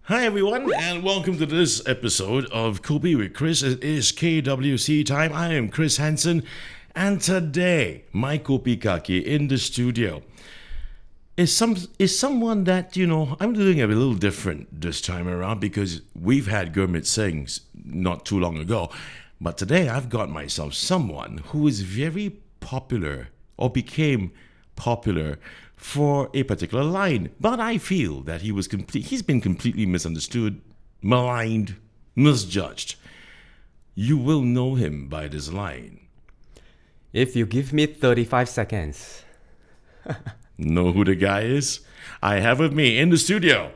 Hi everyone, and welcome to this episode of Kopi with Chris. It is KWC time. I am Chris Henson, and today my Kopi Kaki in the studio is someone that, I'm doing a little different this time around because we've had Gurmit Singhs not too long ago. But today I've got myself someone who is very popular or became popular for a particular line. But I feel that he's been completely misunderstood, maligned, misjudged. You will know him by this line. If you give me 35 seconds. Know who the guy is? I have with me in the studio,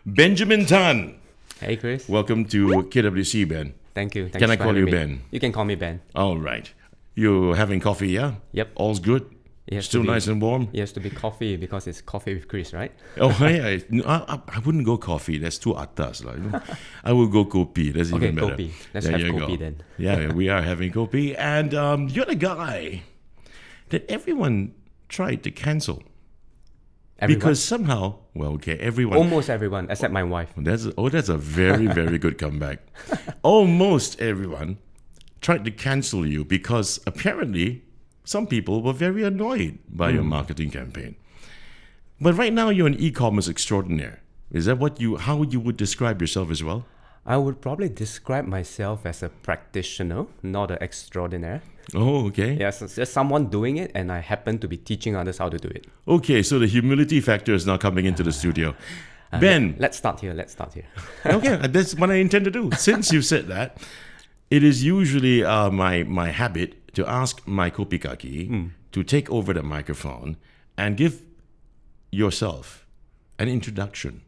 Benjamin Tan. Hey, Chris. Welcome to KWC, Ben. Thank you. Thanks Can I for call having you me. Ben? You can call me Ben. All right. You having coffee, yeah? Yep. All's good? It has Still to be- nice and warm? It has to be coffee because it's coffee with Chris, right? Oh, yeah. I wouldn't go coffee. That's too atas. I will go Kopi. That's Okay, even better. Kopi. Let's There have you Kopi go. then. Yeah, we are having Kopi. And you're the guy that everyone tried to cancel. Everyone? Because somehow, everyone. Almost everyone except my wife. That's a very, very good comeback. Almost everyone tried to cancel you because apparently some people were very annoyed by your marketing campaign. But right now you're an e-commerce extraordinaire. Is that how you would describe yourself as well? I would probably describe myself as a practitioner, not an extraordinaire. Oh, okay. Yes, it's just someone doing it, and I happen to be teaching others how to do it. Okay, so the humility factor is now coming into the studio. Ben. Let's start here. Okay, that's what I intend to do. Since you said that, it is usually my habit to ask my Kopi Kaki to take over the microphone and give yourself an introduction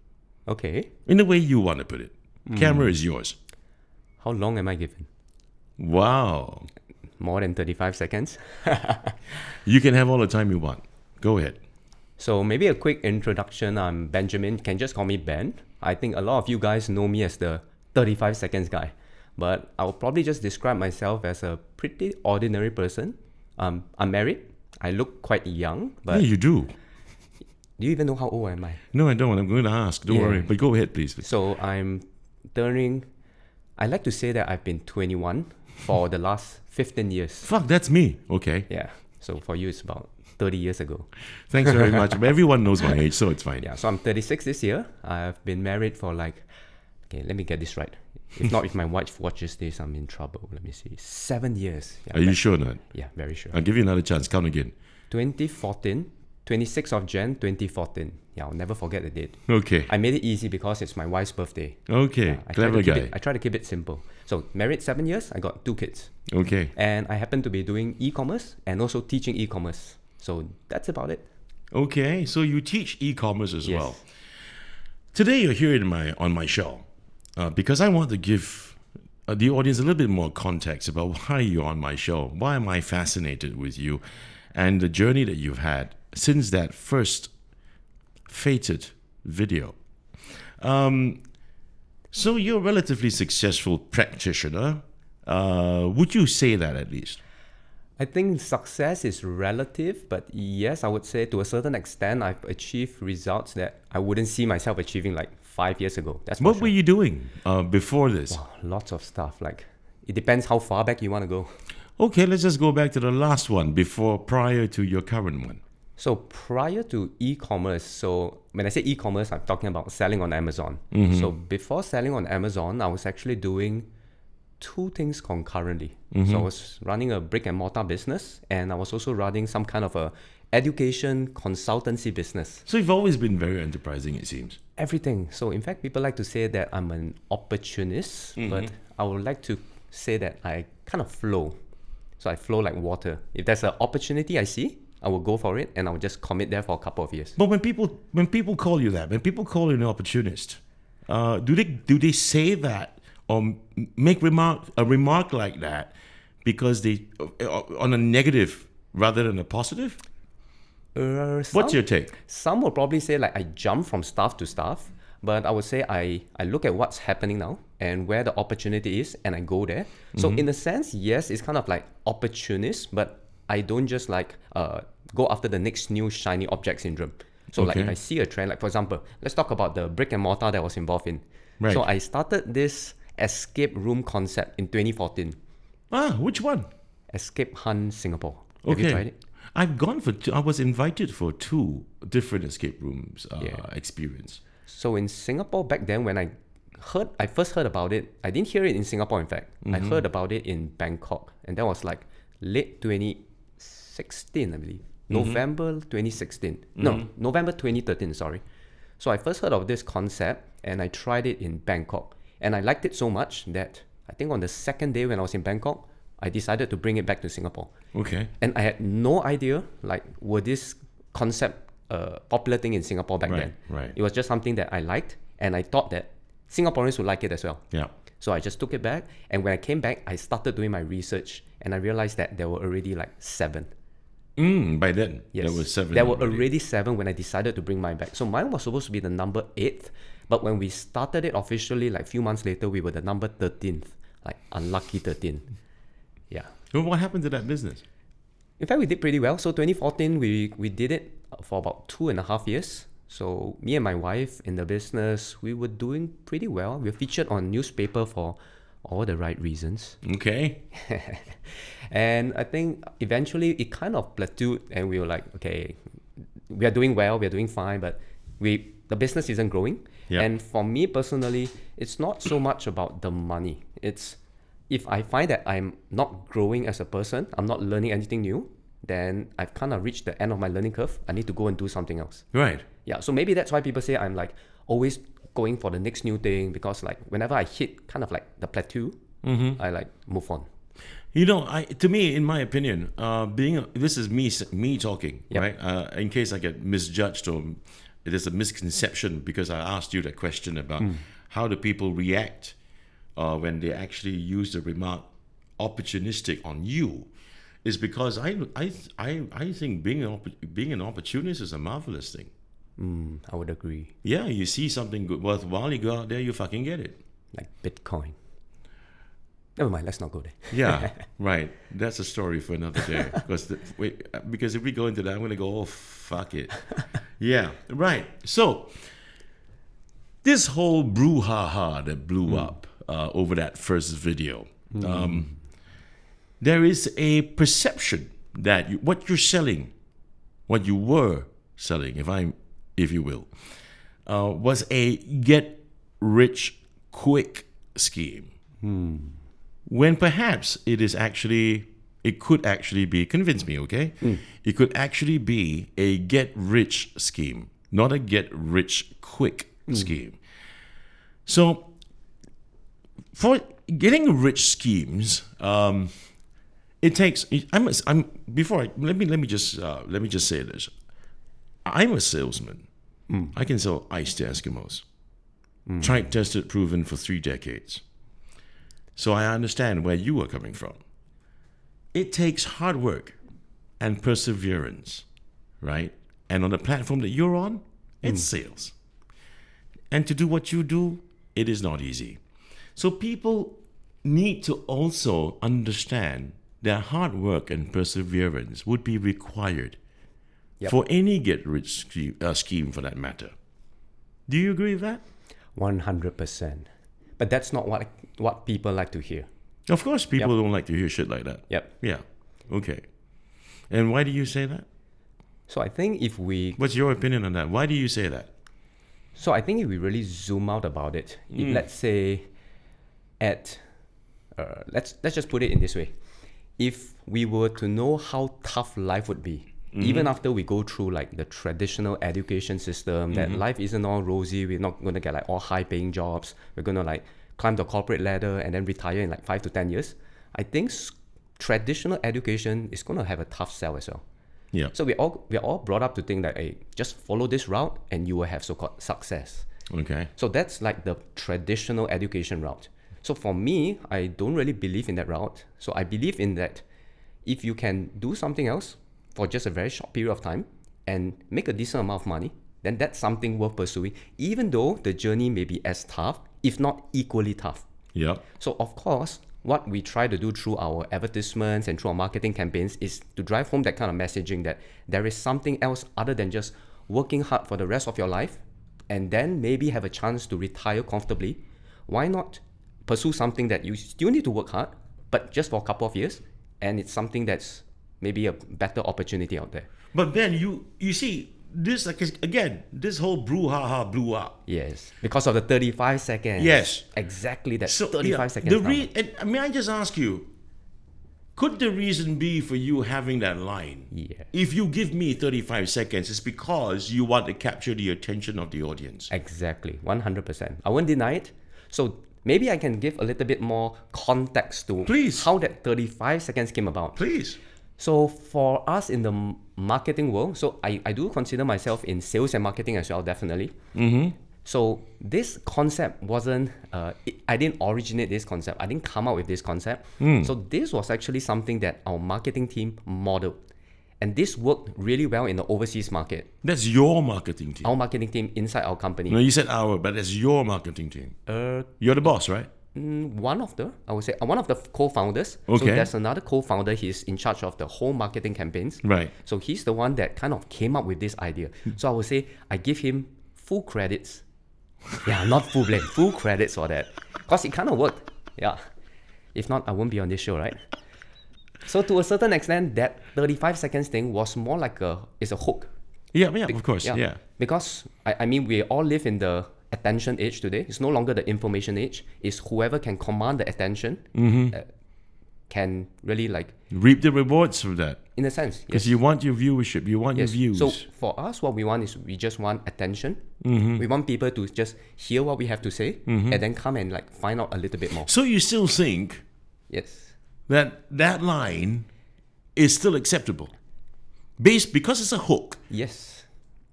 Okay. in the way you want to put it. Camera is yours. How long am I given? Wow. More than 35 seconds? You can have all the time you want. Go ahead. So maybe a quick introduction. I'm Benjamin. You can just call me Ben. I think a lot of you guys know me as the 35 seconds guy. But I'll probably just describe myself as a pretty ordinary person. I'm married. I look quite young. But Yeah, you do. do you even know how old am I? No, I don't. I'm going to ask. Don't Yeah. worry. But go ahead, please. So I'm turning... I like to say that I've been 21 for the last 15 years. Fuck, that's me. Okay. Yeah. So for you, it's about 30 years ago. Thanks very much. Everyone knows my age, so it's fine. Yeah, so I'm 36 this year. I've been married for okay, let me get this right. If not, if my wife watches this, I'm in trouble. Let me see. 7 years. Yeah, Are you sure not? Yeah, very sure. I'll give you another chance. Count again. 2014, 26th of Jan, 2014. Yeah, I'll never forget the date. Okay. I made it easy because it's my wife's birthday. Okay. Yeah, I try Clever to keep guy. I try to keep it simple. So married 7 years, I got 2 kids. Okay. And I happen to be doing e-commerce and also teaching e-commerce. So that's about it. Okay. So you teach e-commerce as Yes. well. Today you're here on my show because I want to give the audience a little bit more context about why you're on my show. Why am I fascinated with you and the journey that you've had since that first fated video. So you're a relatively successful practitioner. Would you say that at least? I think success is relative, but yes, I would say to a certain extent, I've achieved results that I wouldn't see myself achieving 5 years ago. That's for What sure. were you doing before this? Wow, lots of stuff. It depends how far back you want to go. Okay, let's just go back to the last one prior to your current one. So prior to e-commerce, so when I say e-commerce, I'm talking about selling on Amazon. So before selling on Amazon, I was actually doing 2 things concurrently. So I was running a brick and mortar business, and I was also running some kind of a education consultancy business. So you've always been very enterprising, it seems. Everything. So in fact, people like to say that I'm an opportunist, but I would like to say that I kind of flow. So I flow like water. If there's an opportunity I see, I will go for it, and I will just commit there for a couple of years. But when people call you that, when people call you an opportunist, do they say that or make a remark like that because they on a negative rather than a positive? What's your take? Some will probably say I jump from staff to staff, but I would say I look at what's happening now and where the opportunity is, and I go there. So in a sense, yes, it's kind of like opportunist, but I don't just go after the next new shiny object syndrome. So like if Okay. I see a trend, like for example, let's talk about the brick and mortar that I was involved in. Right. So I started this escape room concept in 2014. Which one? Escape Hunt Singapore. Have you tried it? I've gone for I was invited for 2 different escape rooms experience. So in Singapore back then, when I first heard about it, I didn't hear it in Singapore. In fact, I heard about it in Bangkok, and that was like late 2016, I believe, November 2016. No, November 2013. Sorry. So I first heard of this concept, and I tried it in Bangkok, and I liked it so much that I think on the second day when I was in Bangkok, I decided to bring it back to Singapore. Okay. And I had no idea, like, were this concept a popular thing in Singapore back then. Right. It was just something that I liked, and I thought that Singaporeans would like it as well. Yeah. So I just took it back, and when I came back, I started doing my research, and I realized that there were already like 7. By then, Yes. there were 7. There were already 7 when I decided to bring mine back. So mine was supposed to be the number 8th, but when we started it officially, like a few months later, we were the number 13th. Like, unlucky 13. Yeah. Well, what happened to that business? In fact, we did pretty well. So 2014, we did it for about 2.5 years. So me and my wife in the business, we were doing pretty well. We were featured on newspaper for all the right reasons. Okay. And I think eventually it kind of plateaued, and we were like, okay, we are doing well, we are doing fine, but the business isn't growing. Yeah. And for me personally, it's not so much about the money. It's if I find that I'm not growing as a person, I'm not learning anything new, then I've kind of reached the end of my learning curve. I need to go and do something else. Right. Yeah, so maybe that's why people say I'm like always going for the next new thing, because like whenever I hit kind of like the plateau, I like move on. You know, to me, in my opinion, this is me talking, Yep. right? In case I get misjudged or there's a misconception because I asked you that question about how do people react when they actually use the remark opportunistic on you, is because I think being an opportunist is a marvelous thing. I would agree. Yeah, you see something good worthwhile, you go out there, you fucking get it. Like Bitcoin. Never mind, let's not go there. Yeah, right. That's a story for another day. Because if we go into that, I'm going to go, oh, fuck it. Yeah, right. So, this whole brouhaha that blew up over that first video, there is a perception that what you're selling, what you were selling, if you will, was a get rich quick scheme. When perhaps it could actually be, convince me, okay? It could actually be a get rich scheme, not a get rich quick scheme. So, for getting rich schemes, it takes. Let me just say this. I'm a salesman. I can sell ice to Eskimos. Tried, tested, proven for 3 decades. So I understand where you are coming from. It takes hard work and perseverance, right? And on the platform that you're on, it's sales. And to do what you do, it is not easy. So people need to also understand that hard work and perseverance would be required for any get-rich scheme for that matter. Do you agree with that? 100%. But that's not what people like to hear. Of course, people don't like to hear shit like that. Yep. Yeah. Okay. And why do you say that? So I think if we What's your opinion on that? Why do you say that? So I think if we really zoom out about it, if let's say let's just put it in this way. If we were to know how tough life would be, even after we go through like the traditional education system, that life isn't all rosy, we're not going to get like all high paying jobs, we're going to like climb the corporate ladder and then retire in like 5 to 10 years, I think traditional education is going to have a tough sell as well. Yeah. So we're all brought up to think that, hey, just follow this route and you will have so-called success. Okay. So that's like the traditional education route. So for me, I don't really believe in that route. So I believe in that if you can do something else for just a very short period of time and make a decent amount of money, then that's something worth pursuing, even though the journey may be as tough, if not equally tough. Yeah. So of course, what we try to do through our advertisements and through our marketing campaigns is to drive home that kind of messaging that there is something else other than just working hard for the rest of your life and then maybe have a chance to retire comfortably, why not pursue something that you still need to work hard, but just for a couple of years, and it's something that's maybe a better opportunity out there. But Ben, you see, this again, this whole brouhaha blew up. Yes, because of the 35 seconds. Yes. Exactly that. So 35 seconds. and may I just ask you, could the reason be for you having that line? Yeah. If you give me 35 seconds, it's because you want to capture the attention of the audience. Exactly, 100%. I won't deny it. So maybe I can give a little bit more context to Please. how that 35 seconds came about. Please. So for us in the marketing world, so I do consider myself in sales and marketing as well, definitely. So this concept wasn't, I didn't originate this concept. I didn't come up with this concept. So this was actually something that our marketing team modeled. And this worked really well in the overseas market. That's your marketing team. Our marketing team inside our company. No, you said our, but that's your marketing team. You're the boss, right? One of the co-founders. Okay. So there's another co-founder. He's in charge of the whole marketing campaigns. Right. So he's the one that kind of came up with this idea. So I would say I give him full credits. Yeah, not full blame, full credits for that. Because it kind of worked. Yeah. If not, I won't be on this show, right? So to a certain extent, that 35 seconds thing was more like it's a hook. Yeah, of course. Yeah. Because, I mean, we all live in the attention age today. It's no longer the information age. It's whoever can command the attention can really reap the rewards from that. in a sense. Because you want your viewership, you want your views. So for us, what we want is we just want attention. We want people to just hear what we have to say and then come and find out a little bit more. So you still think Yes. that line is still acceptable, because it's a hook, Yes.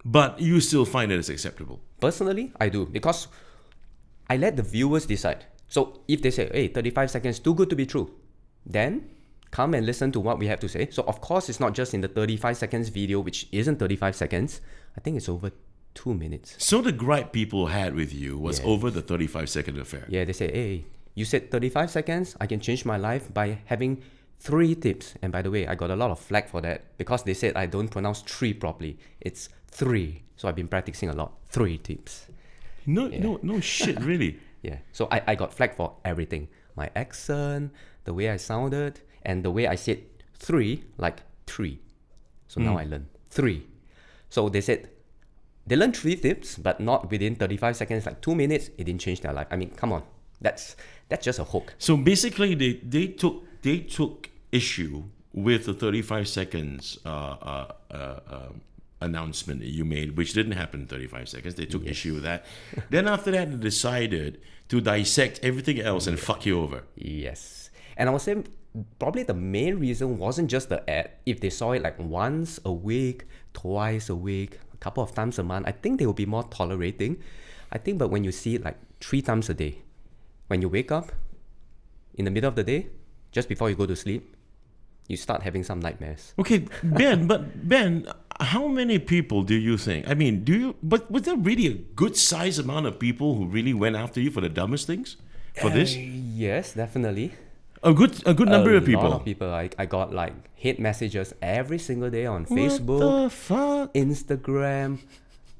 but you still find it as acceptable. Personally, I do, because I let the viewers decide. So if they say, hey, 35 seconds, too good to be true, then come and listen to what we have to say. So of course, it's not just in the 35 seconds video, which isn't 35 seconds. I think it's over 2 minutes. So the gripe people had with you was over the 35-second affair. Yeah, they say, hey, you said 35 seconds, I can change my life by having 3 tips. And by the way, I got a lot of flack for that because they said I don't pronounce 3 properly. It's 3. So I've been practicing a lot. 3 tips. No shit, really. Yeah. So I got flagged for everything. My accent, the way I sounded, and the way I said 3, like 3. So now I learned 3. So they said they learned 3 tips, but not within 35 seconds, like 2 minutes, it didn't change their life. I mean, come on. That's just a hook. So basically, they took issue with the 35 seconds announcement that you made, which didn't happen in 35 seconds. They took issue with that. Then after that, they decided to dissect everything else and fuck you over. Yes. And I would say probably the main reason wasn't just the ad. If they saw it like once a week, twice a week, a couple of times a month, I think they will be more tolerating. I think, but when you see it like 3 times a day, when you wake up, in the middle of the day, just before you go to sleep, you start having some nightmares. Okay, Ben, how many people do you think? I mean, but was there really a good size amount of people who really went after you for the dumbest things for this? Yes, definitely. A good number of people. A lot of people. I got hate messages every single day on Facebook, What the fuck? Instagram.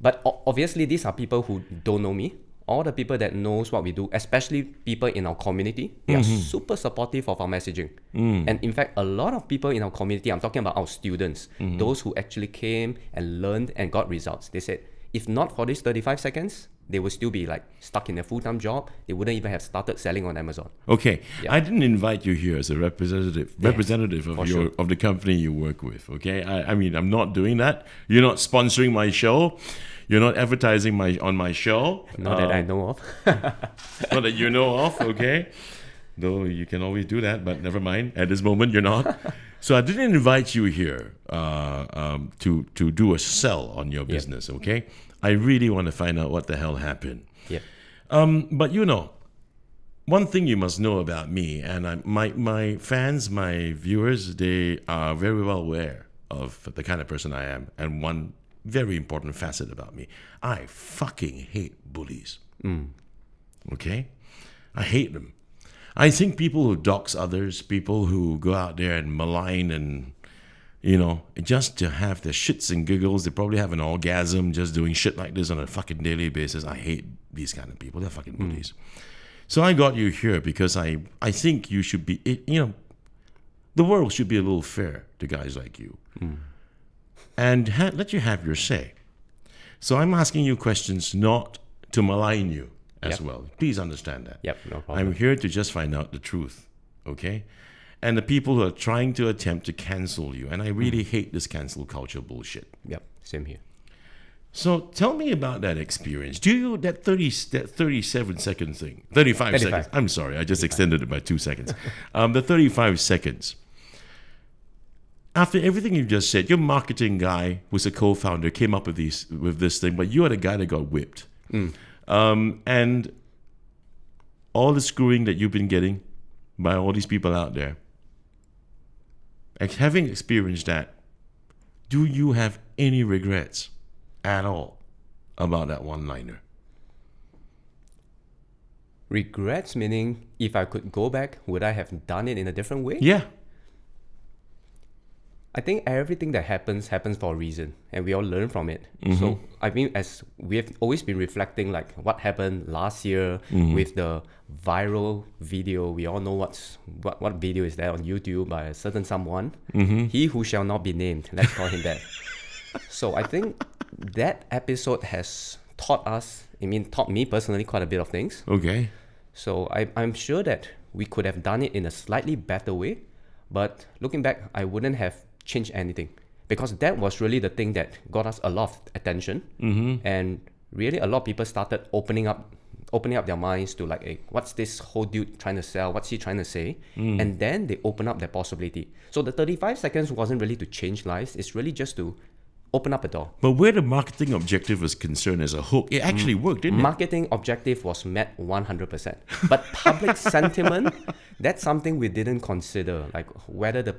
But obviously, these are people who don't know me. All the people that knows what we do, especially people in our community, they are super supportive of our messaging. And in fact, a lot of people in our community, I'm talking about our students, those who actually came and learned and got results. They said, if not for these 35 seconds, they would still be stuck in a full-time job. They wouldn't even have started selling on Amazon. Okay, I didn't invite you here as a representative of the company you work with. Okay, I mean, I'm not doing that. You're not sponsoring my show. You're not advertising on my show. Not that I know of. Not that you know of, okay? Though you can always do that, but never mind. At this moment, you're not. So I didn't invite you here to do a sell on your business, okay? I really want to find out what the hell happened. Yep. But one thing you must know about me, and my fans, my viewers, they are very well aware of the kind of person I am, and one very important facet about me. I fucking hate bullies. Okay? I hate them. I think people who dox others, people who go out there and malign and You know, just to have the shits and giggles. They probably have an orgasm just doing shit like this on a fucking daily basis. I hate these kind of people. They're fucking bullies. So I got you here because I think you should be, the world should be a little fair to guys like you. And let you have your say. So I'm asking you questions not to malign you as well. Please understand that. Yep, no problem. I'm here to just find out the truth, okay? And the people who are trying to attempt to cancel you, and I really hate this cancel culture bullshit. Yep, same here. So tell me about that experience. Do you, that 37-second thing, 35 seconds. I'm sorry, I just extended it by 2 seconds. The 35 seconds. After everything you've just said, your marketing guy, who's a co-founder, came up with this thing, but you are the guy that got whipped. And all the screwing that you've been getting by all these people out there, having experienced that, do you have any regrets at all about that one-liner? Regrets meaning if I could go back, would I have done it in a different way? Yeah. I think everything that happens for a reason, and we all learn from it. So I mean, as we have always been reflecting, like what happened last year with the viral video. We all know what video is there on YouTube by a certain someone. He who shall not be named. Let's call him that. So I think that episode has taught me personally quite a bit of things. Okay. So I'm sure that we could have done it in a slightly better way, but looking back, I wouldn't have changed anything because that was really the thing that got us a lot of attention, and really a lot of people started opening up their minds to like, hey, what's this whole dude trying to sell? What's he trying to say? And then they open up that possibility. So the 35 seconds wasn't really to change lives. It's really just to open up a door. But where the marketing objective was concerned as a hook, it actually worked, didn't it? Marketing objective was met 100%. But public sentiment, that's something we didn't consider, like whether the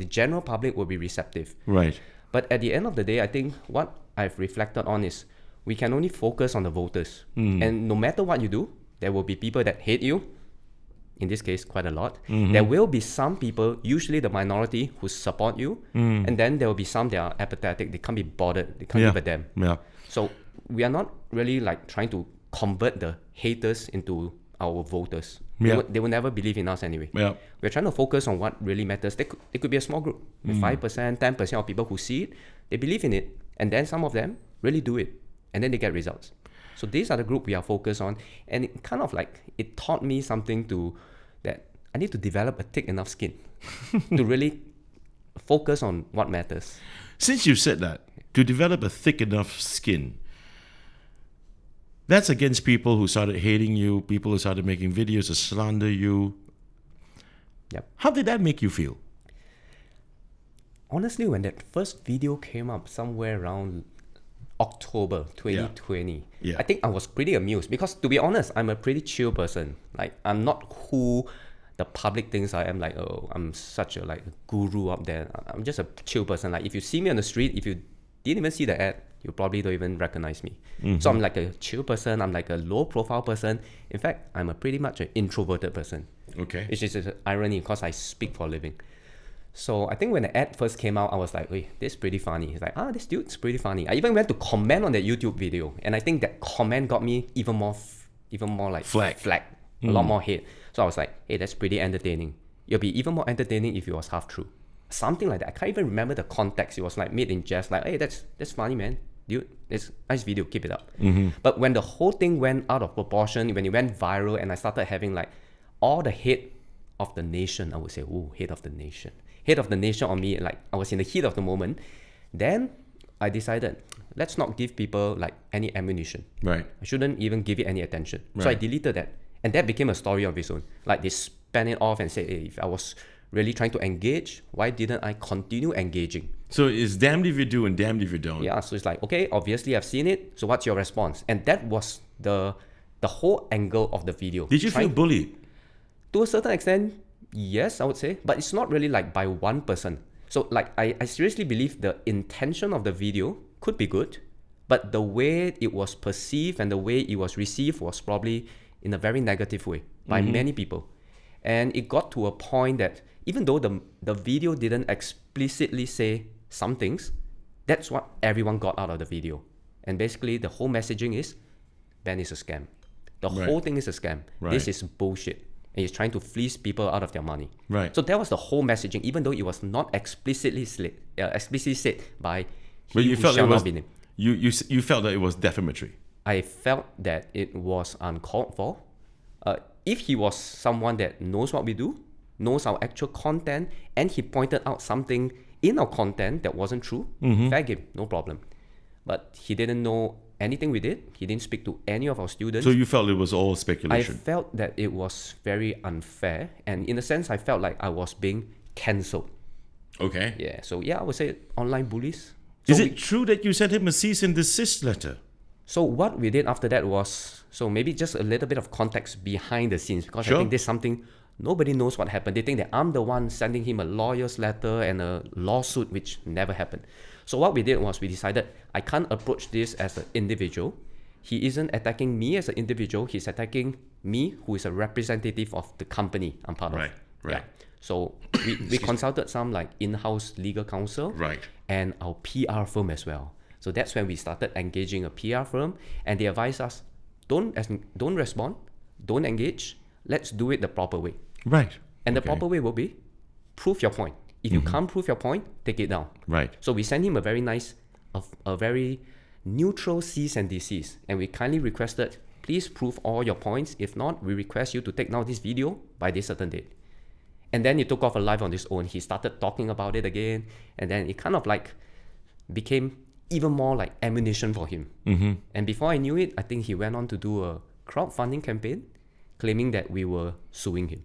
general public will be receptive. Right. But at the end of the day, I think what I've reflected on is we can only focus on the voters. And no matter what you do, there will be people that hate you. In this case, quite a lot. There will be some people, usually the minority, who support you. And then there will be some that are apathetic. They can't be bothered. They can't give a damn. Yeah. So we are not really like trying to convert the haters into our voters. They will never believe in us anyway. Yeah. We're trying to focus on what really matters. It could be a small group. 5%, 10% of people who see it, they believe in it. And then some of them really do it. And then they get results. So these are the group we are focused on, and it kind of like, it taught me something that I need to develop a thick enough skin to really focus on what matters. Since you said that, to develop a thick enough skin, that's against people who started hating you, people who started making videos to slander you. Yep. How did that make you feel? Honestly, when that first video came up somewhere around October 2020, I think I was pretty amused because, to be honest, I'm a pretty chill person. Like, I'm not who the public thinks I am. Like, oh, I'm such a guru up there. I'm just a chill person. Like, if you see me on the street, if you didn't even see the ad, you probably don't even recognize me. So I'm like a chill person. I'm like a low profile person. In fact, I'm pretty much an introverted person. Okay. Which is an irony because I speak for a living. So I think when the ad first came out, I was like, wait, this is pretty funny. He's like, this dude's pretty funny. I even went to comment on that YouTube video. And I think that comment got me even more like flag, a lot more hate. So I was like, hey, that's pretty entertaining. It'll be even more entertaining if it was half true. Something like that. I can't even remember the context. It was like made in jest, like, hey, that's funny, man. Dude, it's nice video, keep it up. But when the whole thing went out of proportion, when it went viral and I started having like all the hate of the nation, I would say, hate of the nation on me, like I was in the heat of the moment, then I decided, let's not give people like any ammunition. Right. I shouldn't even give it any attention. So I deleted that. And that became a story of its own. Like they span it off and said, hey, if I was really trying to engage, why didn't I continue engaging? So it's damned if you do and damned if you don't. Yeah, so it's like, okay, obviously I've seen it, so what's your response? And that was the whole angle of the video. Did you feel bullied? To a certain extent, yes, I would say, but it's not really like by one person. So like I seriously believe the intention of the video could be good, but the way it was perceived and the way it was received was probably in a very negative way by many people. And it got to a point that even though the video didn't explicitly say some things. That's what everyone got out of the video. And basically, the whole messaging is, Ben is a scam. The whole thing is a scam. This is bullshit. And he's trying to fleece people out of their money. Right. So that was the whole messaging, even though it was not explicitly said by But he you who felt shall it not was, be named. you felt that it was defamatory. I felt that it was uncalled for. If he was someone that knows what we do, knows our actual content, and he pointed out something in our content that wasn't true, fair game, no problem. But he didn't know anything we did. He didn't speak to any of our students. So you felt it was all I speculation. felt that it was very unfair. And in a sense, I felt like I was being cancelled. Okay. Yeah, so I would say online bullies. Is So it true that you sent him a cease and desist letter? So what we did after that was, so maybe just a little bit of context behind the scenes, because Sure. I think this is something nobody knows what happened. They think that I'm the one sending him a lawyer's letter and a lawsuit, which never happened. So what we did was we decided I can't approach this as an individual. He isn't attacking me as an individual. He's attacking me, who is a representative of the company I'm part of. Right. Yeah. So we consulted some like in-house legal counsel Right. and our PR firm as well. So that's when we started engaging a PR firm, and they advised us, don't respond, don't engage, let's do it the proper way. Right. And the proper way will be, prove your point. If you can't prove your point, take it down. Right. So we sent him a very nice, a very neutral cease and desist, and we kindly requested, please prove all your points. If not, we request you to take down this video by this certain date. And then he took off a live on his own. He started talking about it again, and then it kind of like became even more like ammunition for him. And before I knew it, I think he went on to do a crowdfunding campaign claiming that we were suing him.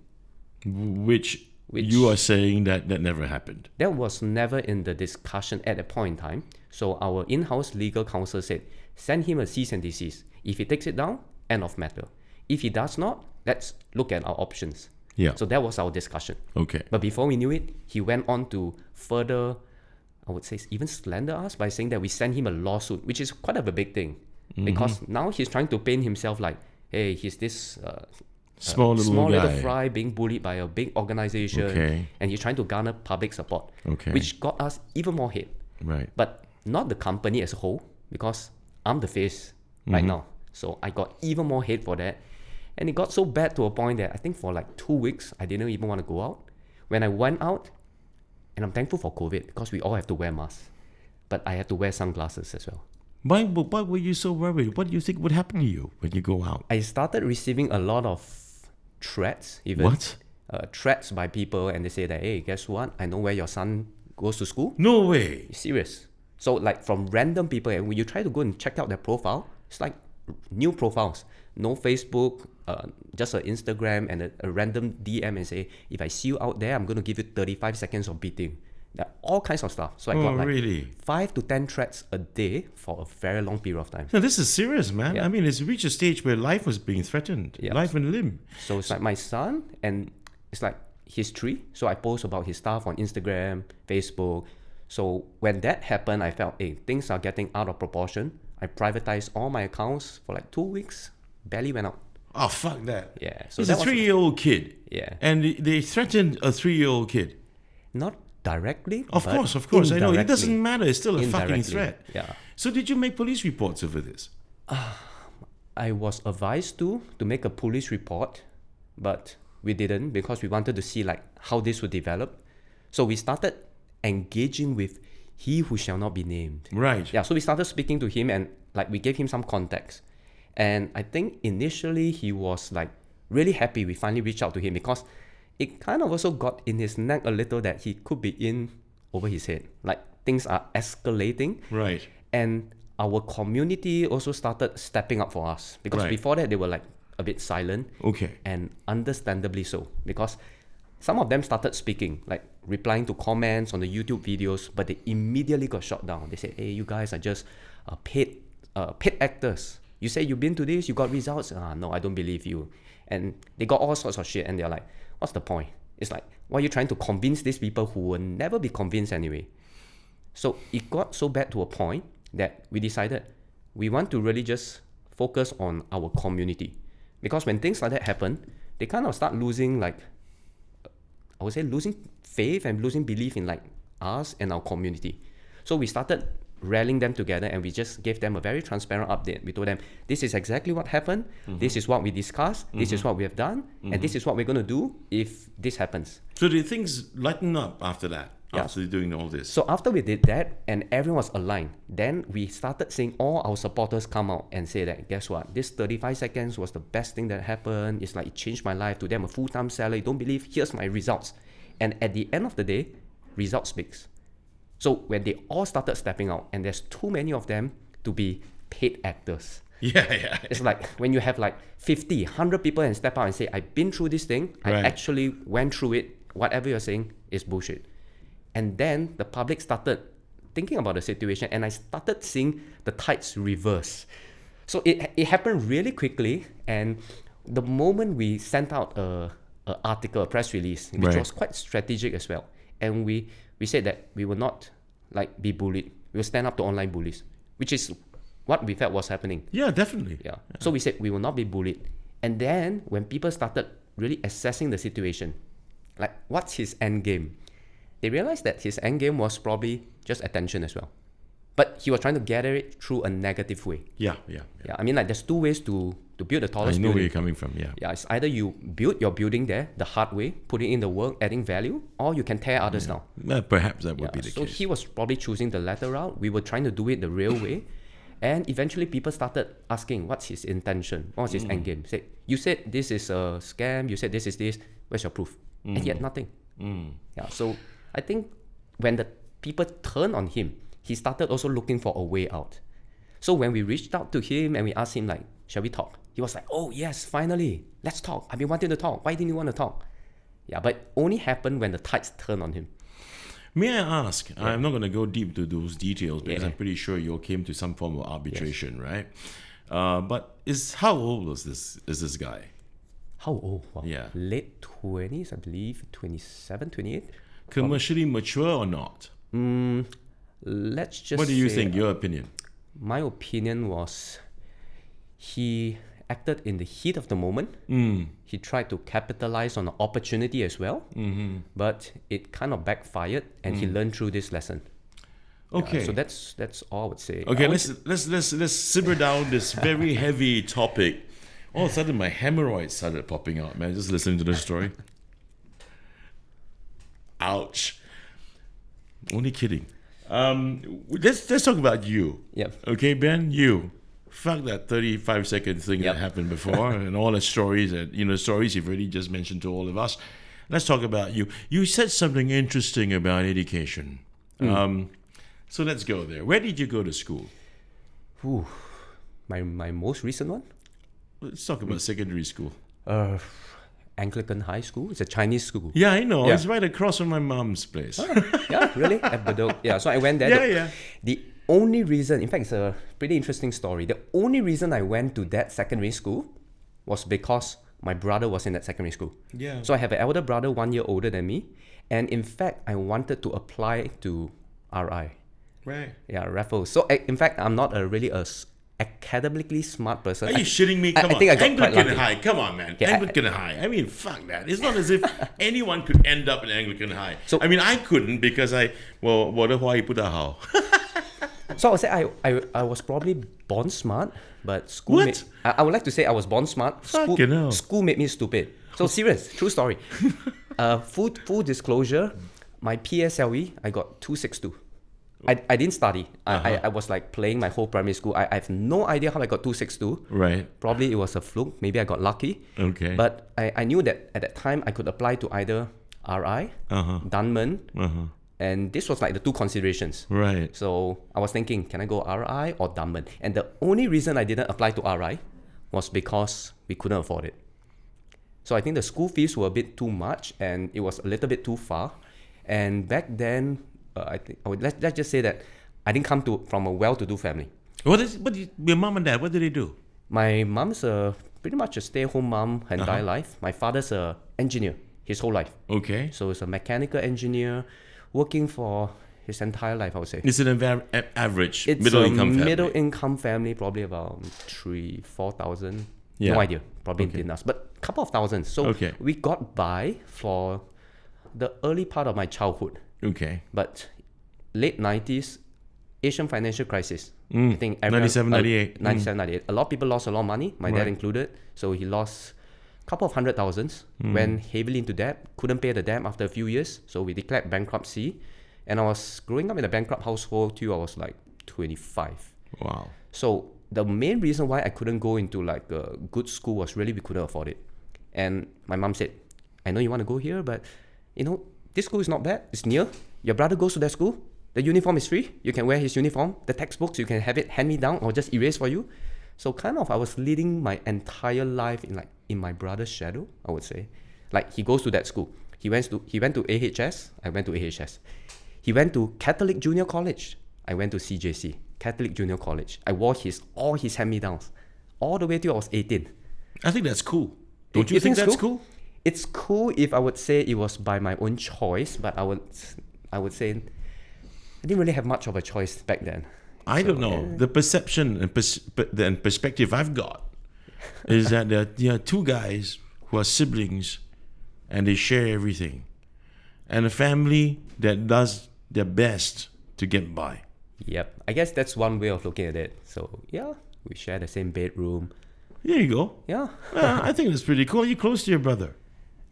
Which you are saying that never happened. That was never in the discussion at that point in time. So our in-house legal counsel said, send him a cease and desist. If he takes it down, end of matter. If he does not, let's look at our options. Yeah. So that was our discussion. Okay. But before we knew it, he went on to further, I would say, even slander us by saying that we sent him a lawsuit, which is quite of a big thing. Because now he's trying to paint himself like, hey, he's this Small little guy. fry being bullied by a big organization. Okay. And he's trying to garner public support, Okay. which got us even more hate. Right. But not the company as a whole, because I'm the face right now. So I got even more hate for that. And it got so bad to a point that I think for like 2 weeks, I didn't even want to go out. When I went out, and I'm thankful for COVID because we all have to wear masks, but I had to wear sunglasses as well. Why were you so worried? What do you think would happen to you when you go out? I started receiving a lot of threats, even. What? Threats by people, and they say that, hey, guess what? I know where your son goes to school. No way. Serious. So like from random people, and when you try to go and check out their profile, it's like new profiles. No Facebook, just an Instagram and a random DM and say, if I see you out there, I'm going to give you 35 seconds of beating. All kinds of stuff. So I got like really? 5 to 10 threats a day for a very long period of time. No, this is serious, man. Yeah. I mean, it's reached a stage where life was being threatened. Yeah. Life and limb. So it's like my son, and it's like history. So I post about his stuff on Instagram, Facebook. So when that happened, I felt, hey, things are getting out of proportion. I privatized all my accounts for like 2 weeks, barely went out. Oh, fuck that. Yeah. So He's that a was 3-year-old kid. Yeah. And they threatened a 3-year-old kid. Not directly. Of but course. I know. It indirectly. doesn't matter. It's still a fucking Indirectly, threat. yeah. So did you make police reports over this? I was advised to make a police report, but we didn't because we wanted to see like how this would develop. So we started engaging with he who shall not be named. Right. Yeah, so we started speaking to him, and like we gave him some context. And I think initially he was like really happy we finally reached out to him, because it kind of also got in his neck a little that he could be in over his head. Like things are escalating. Right. And our community also started stepping up for us, because Right. before that they were like a bit silent. Okay. And understandably so, because some of them started speaking, like replying to comments on the YouTube videos, but they immediately got shot down. They said, hey, you guys are just paid actors. You say you've been to this, you got results. No, I don't believe you. And they got all sorts of shit, and they're like, what's the point? It's like, why are you trying to convince these people who will never be convinced anyway? So it got so bad to a point that we decided we want to really just focus on our community. Because when things like that happen, they kind of start losing, like, I would say losing faith and losing belief in like us and our community. So we started rallying them together, and we just gave them a very transparent update. We told them, this is exactly what happened, this is what we discussed, this is what we have done, and this is what we're going to do if this happens. So did things lighten up after that? Yeah. After doing all this? So after we did that and everyone was aligned, then we started seeing all our supporters come out and say that, guess what, this 35 seconds was the best thing that happened. It's like it changed my life. Today I'm a full-time salary. Don't believe, here's my results. And at the end of the day, results speaks. So when they all started stepping out, and there's too many of them to be paid actors. Yeah. It's like when you have like 50, 100 people and step out and say, I've been through this thing. I Right. actually went through it. Whatever you're saying is bullshit. And then the public started thinking about the situation, and I started seeing the tides reverse. So it happened really quickly, and the moment we sent out a article, a press release, which Right. was quite strategic as well, and we said that we will not like be bullied. We will stand up to online bullies, which is what we felt was happening. Yeah, definitely. Yeah. So we said we will not be bullied. And then when people started really assessing the situation, like what's his end game? They realized that his end game was probably just attention as well. But he was trying to gather it through a negative way. Yeah. Yeah, I mean, like there's two ways to build the I tallest know where building. you're coming from, yeah. Yeah, it's either you build your building there the hard way, putting in the work, adding value, or you can tear others down. Perhaps that would be the So case. he was probably choosing the latter route. We were trying to do it the real way. And eventually people started asking, what's his intention? What's his end game? Say, you said this is a scam, you said this is this, where's your proof? And he had nothing. Yeah, so I think when the people turned on him, he started also looking for a way out. So when we reached out to him and we asked him like, shall we talk? He was like, oh yes, finally, let's talk. I've been wanting to talk. Why didn't you want to talk? Yeah, but only happened when the tides turned on him. May I ask, I'm not going to go deep to those details because Yeah. I'm pretty sure you all came to some form of arbitration, right? But how old is this guy? How old? Wow. Yeah. Late 20s, I believe, 27, 28. Commercially mature or not? Let's just What do you say, think? Your opinion? My opinion was he acted in the heat of the moment. He tried to capitalize on the opportunity as well, but it kind of backfired, and he learned through this lesson. Okay. So that's all I would say. Okay, I would let's simmer down this very heavy topic. All of a sudden, my hemorrhoids started popping out, man. Just listening to the story. Ouch. Only kidding. Let's talk about you. Yep. Okay, Ben, you. Fuck that 35-second thing Yep. that happened before and all the stories that stories you've already just mentioned to all of us. Let's talk about you. You said something interesting about education. So let's go there. Where did you go to school? Ooh, my most recent one? Let's talk about secondary school. Anglican High School. It's a Chinese school. Yeah, I know. Yeah. It's right across from my mom's place. Yeah, really? At Bedok. Yeah, so I went there. Yeah. The only reason, in fact, it's a pretty interesting story. The only reason I went to that secondary school was because my brother was in that secondary school. Yeah. So I have an elder brother 1 year older than me. And in fact, I wanted to apply to RI. Right. Yeah, Raffles. So in fact, I'm not academically smart person. Are you shitting me? I Come on. think I got quite Anglican lucky. High. Come on, man. Yeah, Anglican High. I mean, fuck that. It's not as if anyone could end up in Anglican High. So- I mean, I couldn't because我的华语不大好. So I would say I was probably born smart, but school What? made... I would like to say I was born smart. Fucking hell. School made me stupid. So serious, true story. Full disclosure, my PSLE, I got 262. I didn't study. I was like playing my whole primary school. I have no idea how I got 262. Right. Probably it was a fluke. Maybe I got lucky. Okay. But I knew that at that time I could apply to either RI, Dunman, and this was like the two considerations. Right. So I was thinking, can I go RI or Dunman? And the only reason I didn't apply to RI was because we couldn't afford it. So I think the school fees were a bit too much and it was a little bit too far. And back then, let's just say that I didn't come from a well-to-do family. Your mom and dad, what did they do? My mom's pretty much a stay-at-home mom her entire life. My father's an engineer his whole life. Okay. So he's a mechanical engineer working for his entire life, I would say. It's an average It's middle-income family. middle-income family, probably about 3,000-4,000. Yeah. No idea, probably didn't ask, but a couple of thousands. So Okay. we got by for the early part of my childhood. Okay. But late 90s, Asian financial crisis. I think everyone, 97, 98. 97, 98. A lot of people lost a lot of money, my dad included. So he lost a couple of $100,000, went heavily into debt, couldn't pay the debt after a few years. So we declared bankruptcy. And I was growing up in a bankrupt household till I was like 25. Wow. So the main reason why I couldn't go into like a good school was really we couldn't afford it. And my mom said, I know you want to go here, but you know, this school is not bad. It's near. Your brother goes to that school. The uniform is free. You can wear his uniform. The textbooks, you can have it hand me down or just erase for you. So kind of I was leading my entire life in my brother's shadow, I would say. Like he goes to that school. He went to AHS. I went to AHS. He went to Catholic Junior College. I went to CJC, Catholic Junior College. I wore all his hand-me-downs all the way till I was 18. I think that's cool. Don't you think that's cool? It's cool if I would say it was by my own choice, but I would say I didn't really have much of a choice back then. I don't know. The perception and perspective I've got is that there are two guys who are siblings and they share everything. And a family that does their best to get by. Yep. I guess that's one way of looking at it. So, yeah, we share the same bedroom. There you go. Yeah. I think that's pretty cool. Are you close to your brother?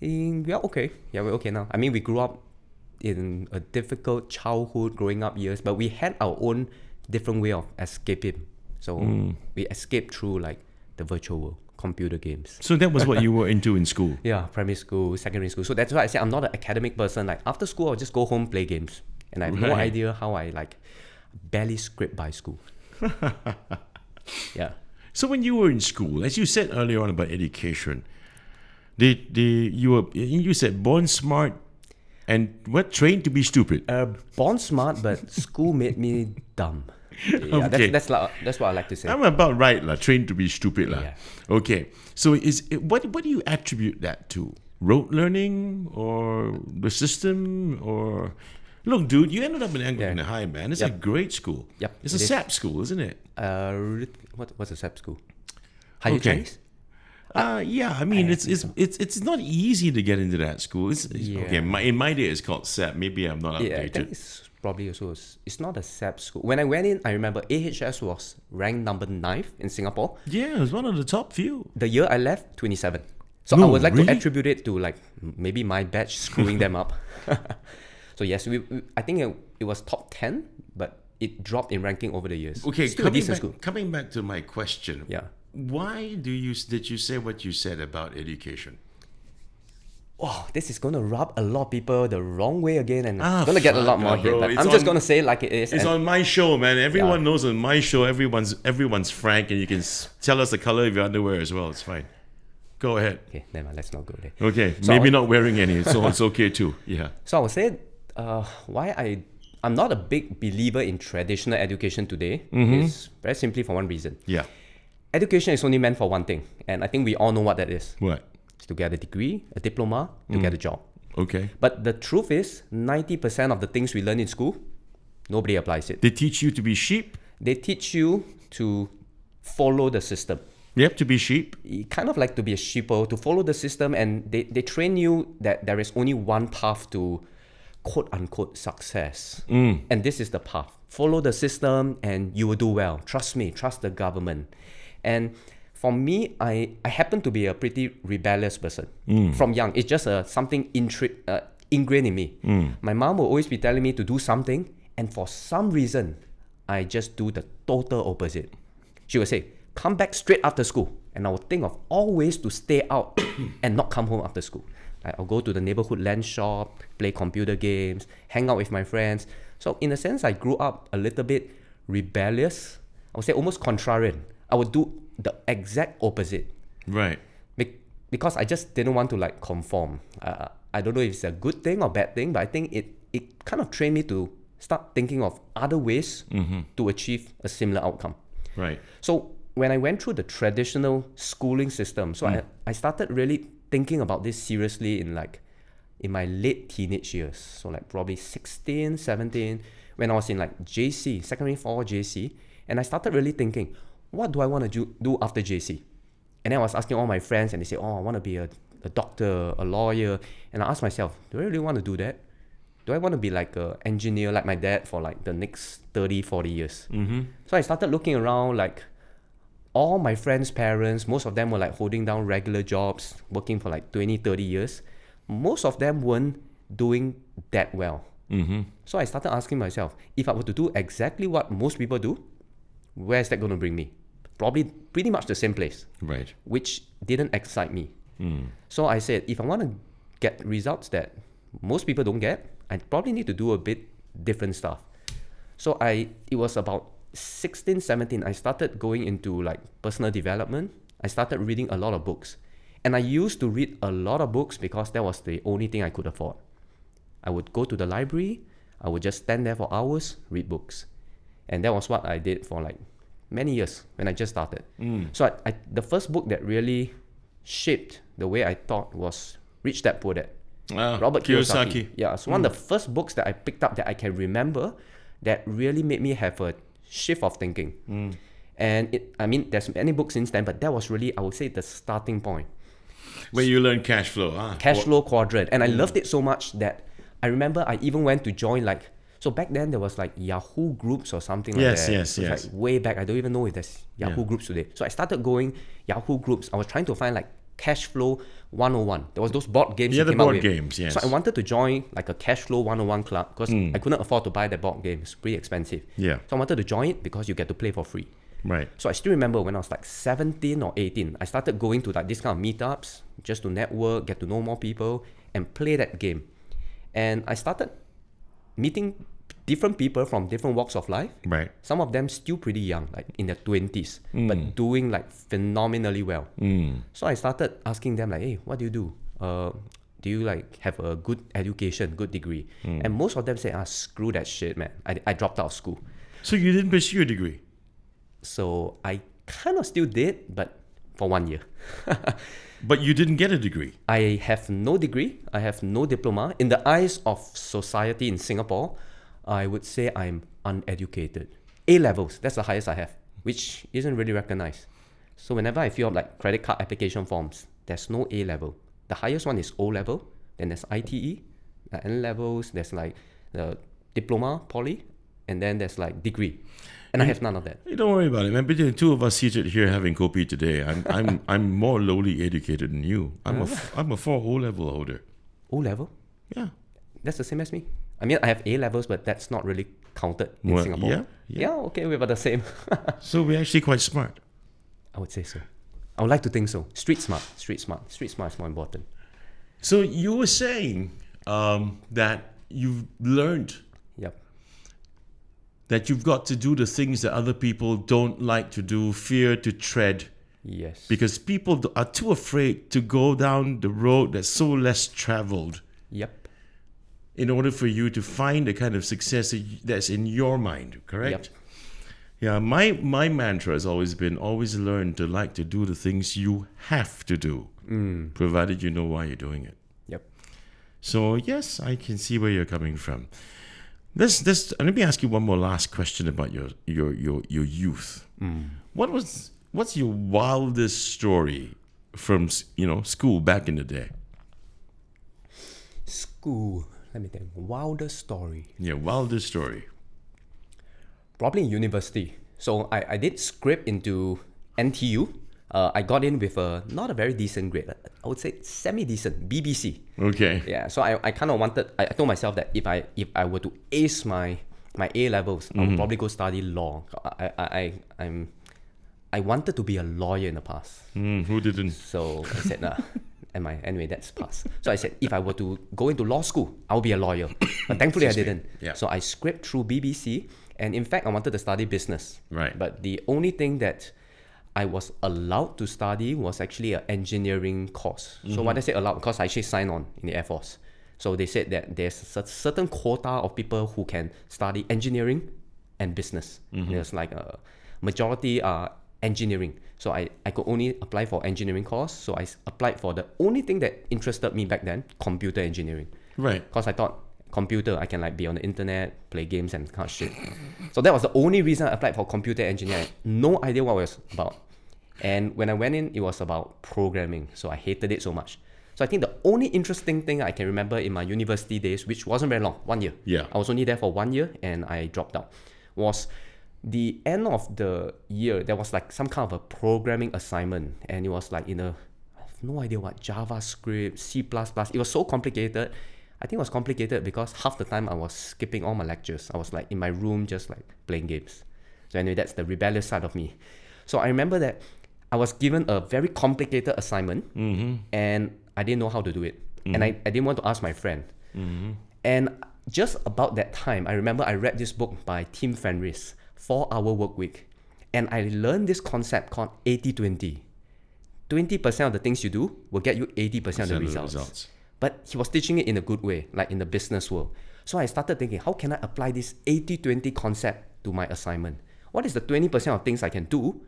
Yeah, okay. Yeah, we're okay now. I mean, we grew up in a difficult childhood, growing up years, but we had our own different way of escaping. So we escaped through like the virtual world, computer games. So that was what you were into in school? Yeah, primary school, secondary school. So that's why I say I'm not an academic person. Like after school, I'll just go home, play games. And I have no idea how I like barely scraped by school. Yeah. So when you were in school, as you said earlier on about education, you said born smart and what, trained to be stupid? Born smart, but school made me dumb. Yeah, Okay. that's what I like to say. I'm about right, trained to be stupid. Yeah. Okay. So what do you attribute that to? Rote learning or the system or... Look, dude, you ended up in Anglican High, man. It's a great school. Yep, It's a it is. SAP school, isn't it? What's a SAP school? Higher Chinese? Yeah, I mean, it's not easy to get into that school. Okay, in my day, it's called SAP. Maybe I'm not Yeah, I updated. think it's probably also it's not a SAP school. When I went in, I remember AHS was ranked number 9 in Singapore. Yeah, it was one of the top few. The year I left, 27. So No, I would like really? to attribute it to like maybe my batch screwing them up. So yes, I think it was top 10, but it dropped in ranking over the years. Okay, Still a decent school. coming back to my question. Yeah. Why did you say what you said about education? Oh, this is going to rub a lot of people the wrong way again, and Ah, I'm going to get a lot fuck, more bro. hate. But It's I'm just on- going to say it like it is. It's and on my show, man. Everyone knows on my show. Everyone's frank, and you can tell us the color of your underwear as well. It's fine. Go ahead. Okay, never mind, let's not go there. Okay, So maybe I- not wearing any, so it's okay too. Yeah. So I would say why I'm not a big believer in traditional education today is very simply for one reason. Yeah. Education is only meant for one thing, and I think we all know what that is. What? It's to get a degree, a diploma, to get a job. Okay. But the truth is, 90% of the things we learn in school, nobody applies it. They teach you to be sheep. They teach you to follow the system. Yep, to be sheep. You kind of like to be a sheeple, to follow the system, and they train you that there is only one path to quote-unquote success. And this is the path. Follow the system and you will do well. Trust me, trust the government. And for me, I happen to be a pretty rebellious person from young. It's just something ingrained in me. My mom will always be telling me to do something, and for some reason, I just do the total opposite. She would say, come back straight after school. And I would think of all ways to stay out and not come home after school. Like I'll go to the neighborhood land shop, play computer games, hang out with my friends. So in a sense, I grew up a little bit rebellious. I would say almost contrarian. I would do the exact opposite. Right. Because I just didn't want to like conform. I don't know if it's a good thing or bad thing, but I think it kind of trained me to start thinking of other ways to achieve a similar outcome. Right. So when I went through the traditional schooling system, so I started really thinking about this seriously in my late teenage years. So like probably 16, 17, when I was in like JC, secondary 4 JC, and I started really thinking, what do I want to do after JC? And then I was asking all my friends, and they say, oh, I want to be a doctor, a lawyer. And I asked myself, do I really want to do that? do I want to be like an engineer like my dad for like the next 30, 40 years? So I started looking around, like all my friends' parents, most of them were like holding down regular jobs, working for like 20, 30 years. Most of them weren't doing that well. So I started asking myself, if I were to do exactly what most people do, where is that going to bring me? Probably pretty much the same place, Right. which didn't excite me. So I said, if I want to get results that most people don't get, I probably need to do a bit different stuff. So it was about 16, 17, I started going into like personal development. I started reading a lot of books. And I used to read a lot of books because that was the only thing I could afford. I would go to the library, I would just stand there for hours, read books. And that was what I did for like many years when I just started. So the first book that really shaped the way I thought was Rich Dad Poor Dad. Robert Kiyosaki. Yeah, it's one of the first books that I picked up that I can remember that really made me have a shift of thinking. And there's many books since then, but that was really, I would say, the starting point. Where you learn cash flow. Cash flow quadrant. And I loved it so much that I remember I even went to join like, so back then there was like Yahoo groups or something like that. Yes. Like way back. I don't even know if there's Yahoo groups today. So I started going Yahoo groups. I was trying to find like Cash Flow 101. There was those board games. Yeah, the came out board with. games, yes. So I wanted to join like a Cash Flow 101 club because I couldn't afford to buy the board game. It's pretty expensive. Yeah. So I wanted to join it because you get to play for free. Right. So I still remember when I was like 17 or 18, I started going to like this kind of meetups just to network, get to know more people, and play that game. And I started meeting different people from different walks of life. Right. Some of them still pretty young, like in their 20s, but doing like phenomenally well. So I started asking them like, hey, what do you do? Do you like have a good education, good degree? And most of them say, screw that shit, man. I dropped out of school. So you didn't pursue a degree? So I kind of still did, but for 1 year. But you didn't get a degree? I have no degree. I have no diploma. In the eyes of society in Singapore, I would say I'm uneducated. A levels, that's the highest I have, which isn't really recognized. So whenever I fill up like credit card application forms, there's no A level. The highest one is O level, then there's ITE, N levels, there's like the diploma, poly, and then there's like degree. And I have none of that. Hey, don't worry about it, man. Between the two of us seated here having Kopi today, I'm more lowly educated than you. I'm a 4 O level holder. O level? Yeah. That's the same as me. I mean, I have A levels, but that's not really counted in Singapore. Yeah. Okay, we're about the same. So we're actually quite smart. I would say so. I would like to think so. Street smart is more important. So you were saying that you've learned Yep. that you've got to do the things that other people don't like to do, fear to tread, Yes. because people are too afraid to go down the road that's so less traveled Yep. in order for you to find the kind of success that's in your mind, correct? Yep. Yeah, my mantra has always been, always learn to like to do the things you have to do, provided you know why you're doing it. Yep. So yes, I can see where you're coming from. Let me ask you one more last question about your youth. What's your wildest story from school back in the day? School. Let me think. Wildest story. Yeah, wildest story. Probably in university. So I did script into NTU. I got in with not a very decent grade. I would say semi-decent, BBC. Okay. Yeah, so I kind of wanted, I told myself that if I were to ace my A levels, I would probably go study law. I wanted to be a lawyer in the past. Who didn't? So I said, nah. Anyway, that's past. So I said, if I were to go into law school, I'll be a lawyer. But thankfully I didn't. Yeah. So I script through BBC. And in fact, I wanted to study business. Right. But the only thing that I was allowed to study was actually an engineering course. So when I say allowed, because I actually signed on in the Air Force. So they said that there's a certain quota of people who can study engineering and business. There's like a majority are engineering. So I could only apply for engineering course. So I applied for the only thing that interested me back then, computer engineering. Right. Because I thought computer, I can like be on the internet, play games and kind of shit. So that was the only reason I applied for computer engineering. No idea what it was about. And when I went in, it was about programming. So I hated it so much. So I think the only interesting thing I can remember in my university days, which wasn't very long, 1 year. Yeah. I was only there for 1 year and I dropped out, was the end of the year. There was like some kind of a programming assignment, and it was like I have no idea what, JavaScript, C++. It was so complicated. I think it was complicated because half the time I was skipping all my lectures. I was like in my room just like playing games. So anyway, that's the rebellious side of me. So I remember that I was given a very complicated assignment, and I didn't know how to do it. And I didn't want to ask my friend. And just about that time, I remember I read this book by Tim Ferriss, 4-Hour Work Week. And I learned this concept called 80-20. 20% of the things you do will get you 80% of the results. But he was teaching it in a good way, like in the business world. So I started thinking, how can I apply this 80-20 concept to my assignment? What is the 20% of things I can do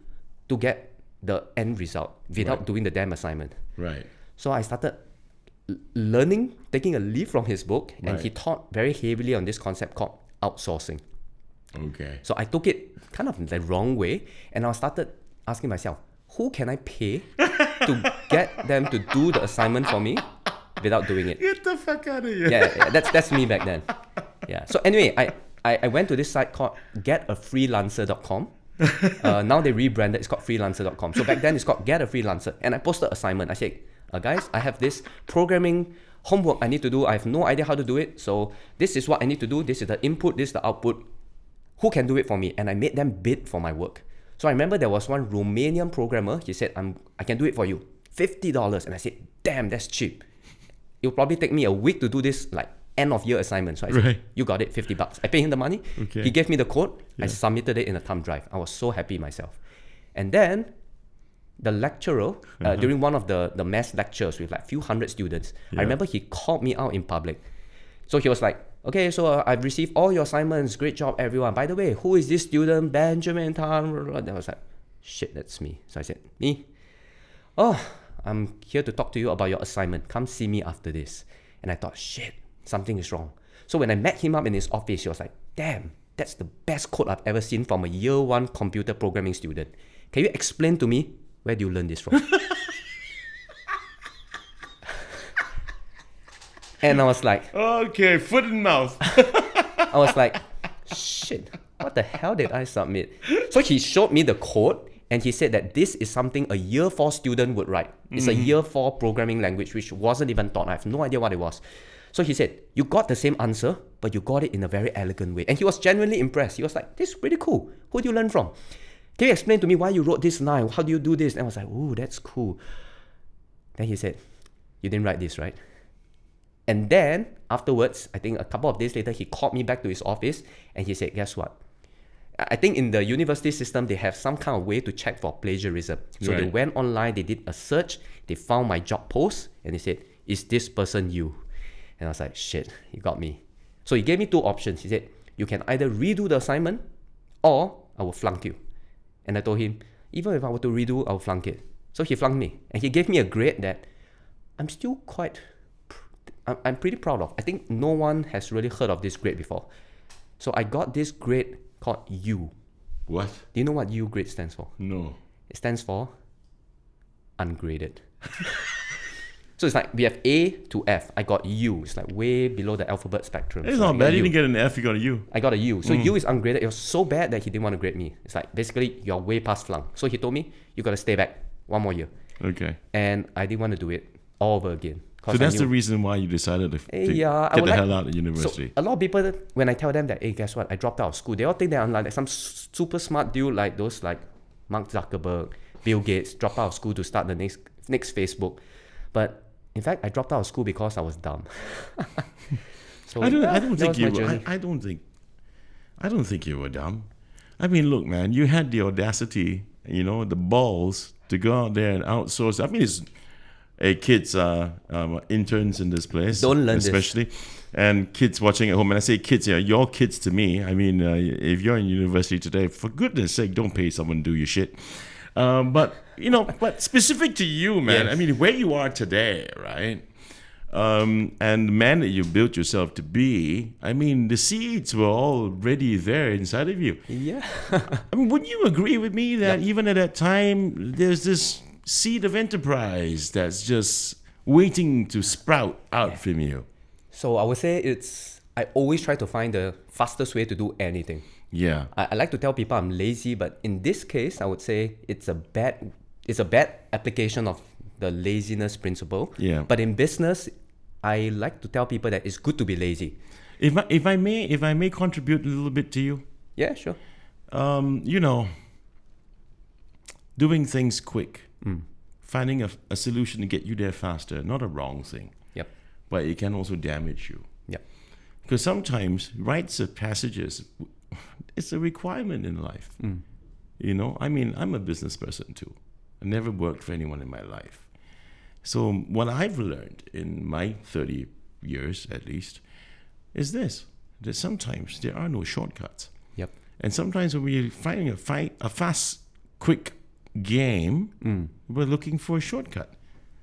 to get the end result without doing the damn assignment? Right. So I started learning, taking a leaf from his book, and he taught very heavily on this concept called outsourcing. Okay. So I took it kind of the wrong way, and I started asking myself, who can I pay to get them to do the assignment for me without doing it? Get the fuck out of here. Yeah, that's me back then. Yeah. So anyway, I went to this site called getafreelancer.com. Now they rebranded, it's called freelancer.com. So back then it's called Get a Freelancer. And I posted assignment. I said, guys, I have this programming homework I need to do. I have no idea how to do it. So this is what I need to do. This is the input, this is the output. Who can do it for me? And I made them bid for my work. So I remember there was one Romanian programmer. He said, I can do it for you. $50. And I said, damn, that's cheap. It'll probably take me a week to do this like end of year assignment. So I said, you got it, $50. I paid him the money. Okay. He gave me the code. I submitted it in a thumb drive. I was so happy myself. And then the lecturer, during one of the mass lectures with like a few hundred students, I remember he called me out in public. So he was like, okay, so I've received all your assignments. Great job, everyone. By the way, who is this student? Benjamin Tan. And I was like, shit, that's me. So I said, me? Oh, I'm here to talk to you about your assignment. Come see me after this. And I thought, shit, something is wrong. So when I met him up in his office, he was like, damn, that's the best code I've ever seen from a year 1 computer programming student. Can you explain to me, where do you learn this from? And I was like, Okay, foot in mouth. I was like, shit, what the hell did I submit? So he showed me the code, and he said that this is something a year 4 student would write. It's a year 4 programming language, which wasn't even taught. I have no idea what it was. So he said, you got the same answer, but you got it in a very elegant way. And he was genuinely impressed. He was like, this is pretty cool. Who do you learn from? Can you explain to me why you wrote this line? How do you do this? And I was like, ooh, that's cool. Then he said, you didn't write this, right? And then afterwards, I think a couple of days later, he called me back to his office and he said, guess what? I think in the university system, they have some kind of way to check for plagiarism. So they went online, they did a search, they found my job post, and they said, is this person you? And I was like, shit, you got me. So he gave me 2 options. He said, you can either redo the assignment or I will flunk you. And I told him, even if I were to redo, I'll flunk it. So he flunked me. And he gave me a grade that I'm still I'm pretty proud of. I think no one has really heard of this grade before. So I got this grade called U. What? Do you know what U grade stands for? No. It stands for ungraded. So it's like we have A to F. I got U. It's like way below the alphabet spectrum. It's so not bad. You didn't get an F, you got a U. I got a U. So U is ungraded. It was so bad that he didn't want to grade me. It's like basically you're way past flunk. So he told me, you got to stay back 1 more year. Okay. And I didn't want to do it all over again. So that's the reason why you decided to get the hell out of university. So a lot of people, when I tell them that, hey, guess what? I dropped out of school. They all think that I'm like some super smart dude like those like Mark Zuckerberg, Bill Gates, dropped out of school to start the next Facebook. But in fact, I dropped out of school because I was dumb. So I don't think you were dumb. I mean, look, man, you had the audacity, the balls to go out there and outsource. I mean, it's kids, interns in this place, don't learn especially, and kids watching at home. And I say kids, your kids to me. I mean, if you're in university today, for goodness sake, don't pay someone to do your shit. But specific to you, man. Yes. I mean, where you are today, right? And the man that you built yourself to be. I mean, the seeds were already there inside of you. Yeah. I mean, wouldn't you agree with me that even at that time, there's this seed of enterprise that's just waiting to sprout out from you. So I would say I always try to find the fastest way to do anything. Yeah. I like to tell people I'm lazy, but in this case, I would say it's a bad application of the laziness principle. Yeah. But in business, I like to tell people that it's good to be lazy. If I may contribute a little bit to you, Yeah, sure. Doing things quick, finding a solution to get you there faster, not a wrong thing, Yep. but it can also damage you. Yep. Because sometimes rites of passages, it's a requirement in life. I mean, I'm a business person too. I never worked for anyone in my life. So what I've learned in my 30 years at least is this, that sometimes there are no shortcuts. Yep. And sometimes when we're fighting a fast, quick game, we're looking for a shortcut.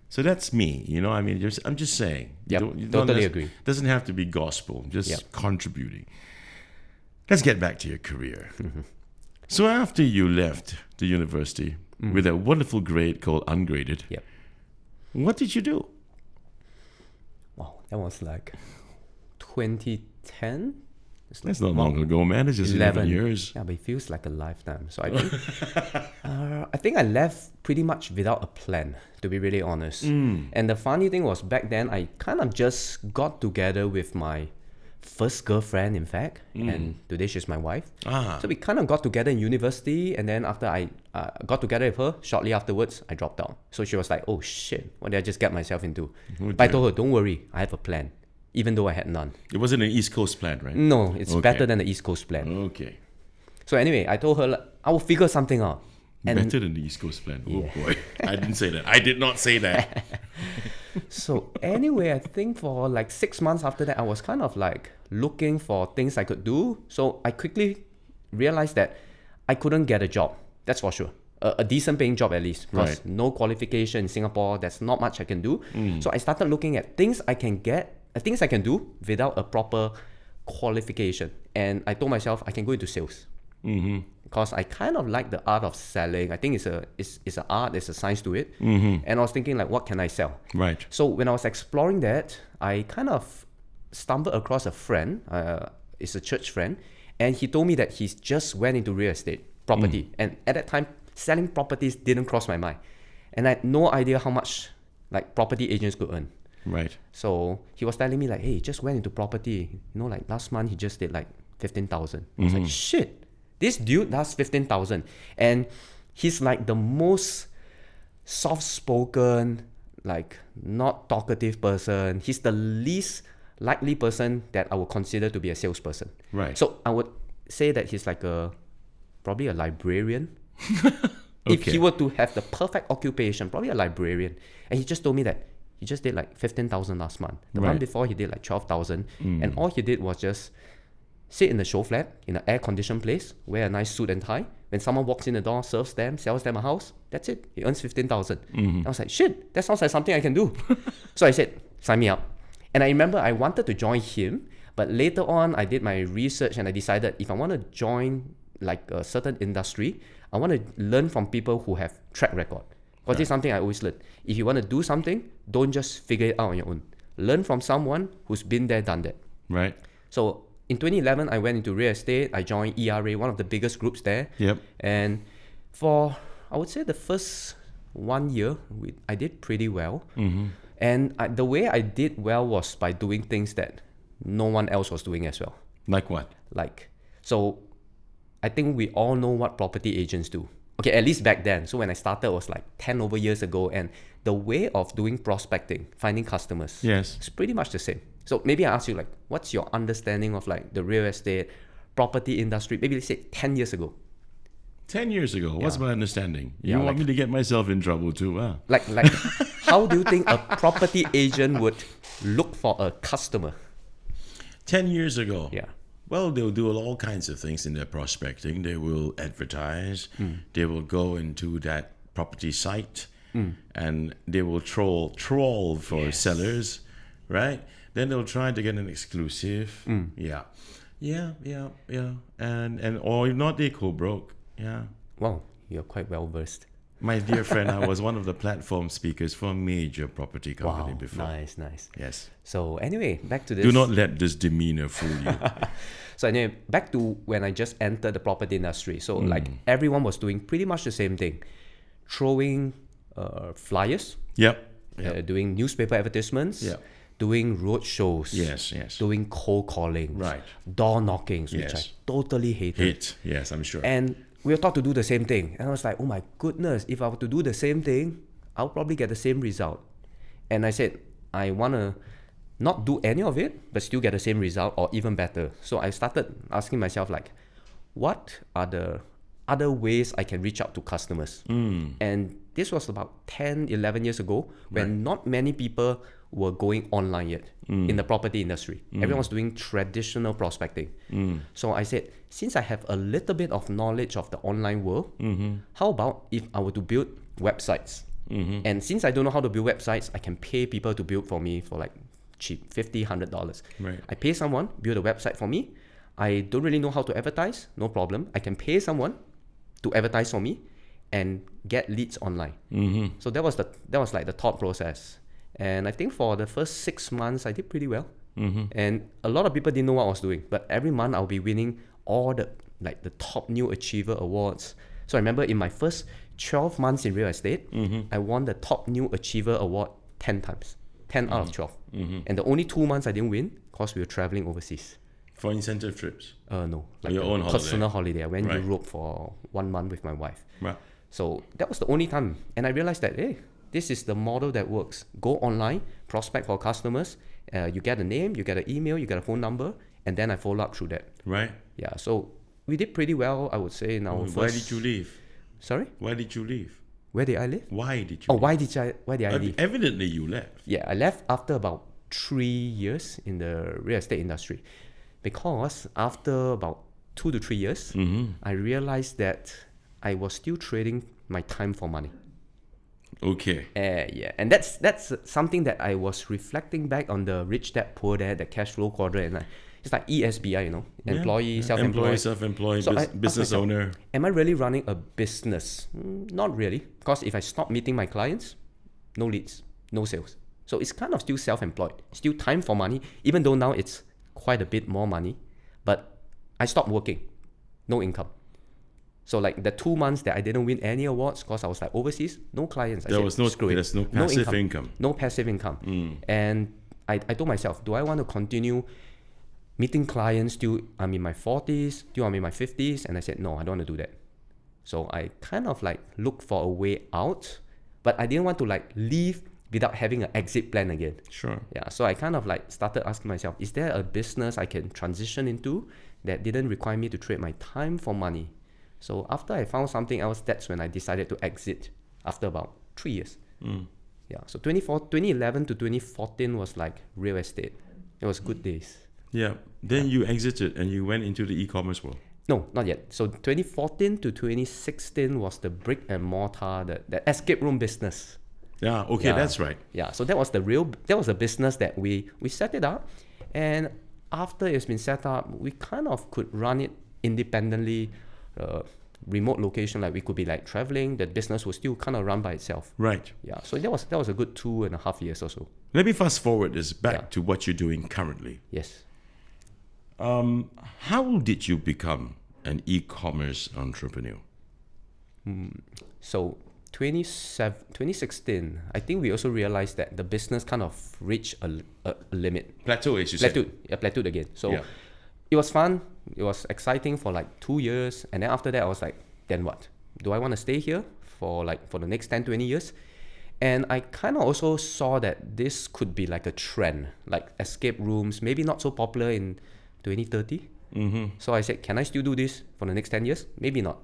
So that's me, I mean, I'm just saying. Yep, You totally agree. Doesn't have to be gospel, just contributing. Let's get back to your career. So after you left the university with a wonderful grade called ungraded, Yep. what did you do? Wow, that was like 2010. That's not long ago, man. It's just 11 years. Yeah, but it feels like a lifetime. So I think, I think I left pretty much without a plan, to be really honest. And the funny thing was back then, I kind of just got together with my first girlfriend, in fact, and today she's my wife. So we kind of got together in university, and then after I got together with her, shortly afterwards, I dropped out. So she was like, oh shit, what did I just get myself into? But I told her, don't worry, I have a plan, even though I had none. It wasn't an East Coast plan, right? No, it's better than the East Coast plan. Okay. So anyway, I told her, like, I will figure something out. And Better than the East Coast plan. Oh boy. I didn't say that. I did not say that. so anyway, I think for like 6 months after that, I was kind of like looking for things I could do. So I quickly realized that I couldn't get a job. That's for sure. A decent paying job at least. Because no qualification in Singapore, there's not much I can do. So I started looking at things I can do without a proper qualification. And I told myself I can go into sales. Because I kind of like the art of selling. I think it's an art, there's a science to it. And I was thinking like, what can I sell? Right. So when I was exploring that, I kind of stumbled across a friend. It's a church friend. And he told me that he just went into real estate, property. And at that time, selling properties didn't cross my mind. And I had no idea how much like property agents could earn. Right. So he was telling me like, hey, just went into property. Like last month he just did like 15,000. I was like, shit, this dude does 15,000. And he's like the most soft-spoken, like not talkative person. He's the least likely person that I would consider to be a salesperson. Right. So I would say that he's like probably a librarian. If he were to have the perfect occupation, probably a librarian. And he just told me that he just did like 15,000 last month. The month before he did like 12,000. And all he did was just sit in the show flat in an air-conditioned place, wear a nice suit and tie. When someone walks in the door, serves them, sells them a house, that's it. He earns 15,000. I was like, shit, that sounds like something I can do. So I said, sign me up. And I remember I wanted to join him, but later on I did my research and I decided if I want to join like a certain industry, I want to learn from people who have track record. Because this is something I always learn. If you want to do something, don't just figure it out on your own. Learn from someone who's been there, done that. Right. So in 2011, I went into real estate. I joined ERA, one of the biggest groups there. Yep. And for, I would say the first 1 year, I did pretty well. And the way I did well was by doing things that no one else was doing as well. Like what? So I think we all know what property agents do. Okay, at least back then. So when I started, it was like 10 over years ago. And the way of doing prospecting, finding customers, is pretty much the same. So maybe I ask you like, what's your understanding of like the real estate, property industry, maybe let's say 10 years ago? 10 years ago, what's my understanding? You want me to get myself in trouble too, huh? Like how do you think a property agent would look for a customer? 10 years ago? Yeah. Well, they'll do all kinds of things in their prospecting. They will advertise. They will go into that property site and they will troll for sellers, right? Then they'll try to get an exclusive. Yeah. And or if not, they go broke. Yeah. Wow, you're quite well versed. My dear friend, I was one of the platform speakers for a major property company Wow, before. nice. Yes. So anyway, back to this. Do not let this demeanor fool you. So anyway, back to when I just entered the property industry. So like everyone was doing pretty much the same thing, throwing flyers, Yep. doing newspaper advertisements, Yep. doing road shows, Yes. doing cold calling, Right. door knockings, which I Yes. totally hated. Hit. Yes, I'm sure. And we were taught to do the same thing. And I was like, oh my goodness, if I were to do the same thing, I'll probably get the same result. And I said, I want to not do any of it, but still get the same result or even better. So I started asking myself, like, what are the other ways I can reach out to customers? And this was about 10, 11 years ago when not many people were going online yet in the property industry. Everyone was doing traditional prospecting. So I said, since I have a little bit of knowledge of the online world, how about if I were to build websites? And since I don't know how to build websites, I can pay people to build for me for like cheap, $50, $100. Right. I pay someone, build a website for me. I don't really know how to advertise, no problem. I can pay someone to advertise for me and get leads online. So that was like the thought process. And I think for the first 6 months, I did pretty well. And a lot of people didn't know what I was doing. But every month, I'll be winning all the top new achiever awards. So I remember in my first 12 months in real estate, I won the top new achiever award 10 times, 10 out of 12. And the only 2 months I didn't win because we were traveling overseas. For incentive trips. No, like your own personal holiday. I went Right. Europe for 1 month with my wife. Right. So that was the only time. And I realized that, hey, this is the model that works. Go online, prospect for customers. You get a name, you get an email, you get a phone number, and then I follow up through that. Right. Yeah, so we did pretty well, I would say, in our first... Why did you leave? Sorry? Why did you leave? Where did I live? Why did you Oh, leave? why did I leave? Evidently you left. Yeah, I left after about 3 years in the real estate industry. Because after about 2 to 3 years, I realized that I was still trading my time for money. Okay. Yeah, and that's something that I was reflecting back on the Rich Dad Poor Dad, the cash flow quadrant. And it's like ESBI, you know, employee, self-employed. Employee, self-employed, So I business asked myself, owner. am I really running a business? Not really, because if I stop meeting my clients, no leads, no sales. So it's kind of still self-employed, still time for money, even though now it's quite a bit more money. But I stopped working, no income. So like the 2 months that I didn't win any awards because I was like overseas, no clients. There's no passive income. No passive income. And I told myself, do I want to continue meeting clients till I'm in my 40s, till I'm in my 50s? And I said, no, I don't want to do that. So I kind of like looked for a way out, but I didn't want to like leave without having an exit plan again. Sure. Yeah, so I kind of like started asking myself, is there a business I can transition into that didn't require me to trade my time for money? So after I found something else, that's when I decided to exit after about 3 years. Yeah, so 2011 to 2014 was like real estate. It was good days. Yeah. Then you exited and you went into the e-commerce world. No, not yet. So 2014 to 2016 was the brick and mortar, the escape room business. Yeah. Okay, Yeah. that's right. Yeah, so that was the business that we set it up. And after it's been set up, we kind of could run it independently, remote location, like we could be like traveling, the business was still kind of run by itself. Right. Yeah, so that was a good 2.5 years or so. Let me fast forward this back Yeah. to what you're doing currently. Yes. How did you become an e-commerce entrepreneur? So 2016, I think we also realized that the business kind of reached a limit. Plateau, as you said. Plateaued again. So Yeah. it was fun. It was exciting for like 2 years. And then after that, I was like, then what? Do I want to stay here for the next 10, 20 years? And I kind of also saw that this could be like a trend, like escape rooms, maybe not so popular in 2030. So I said, can I still do this for the next 10 years? Maybe not.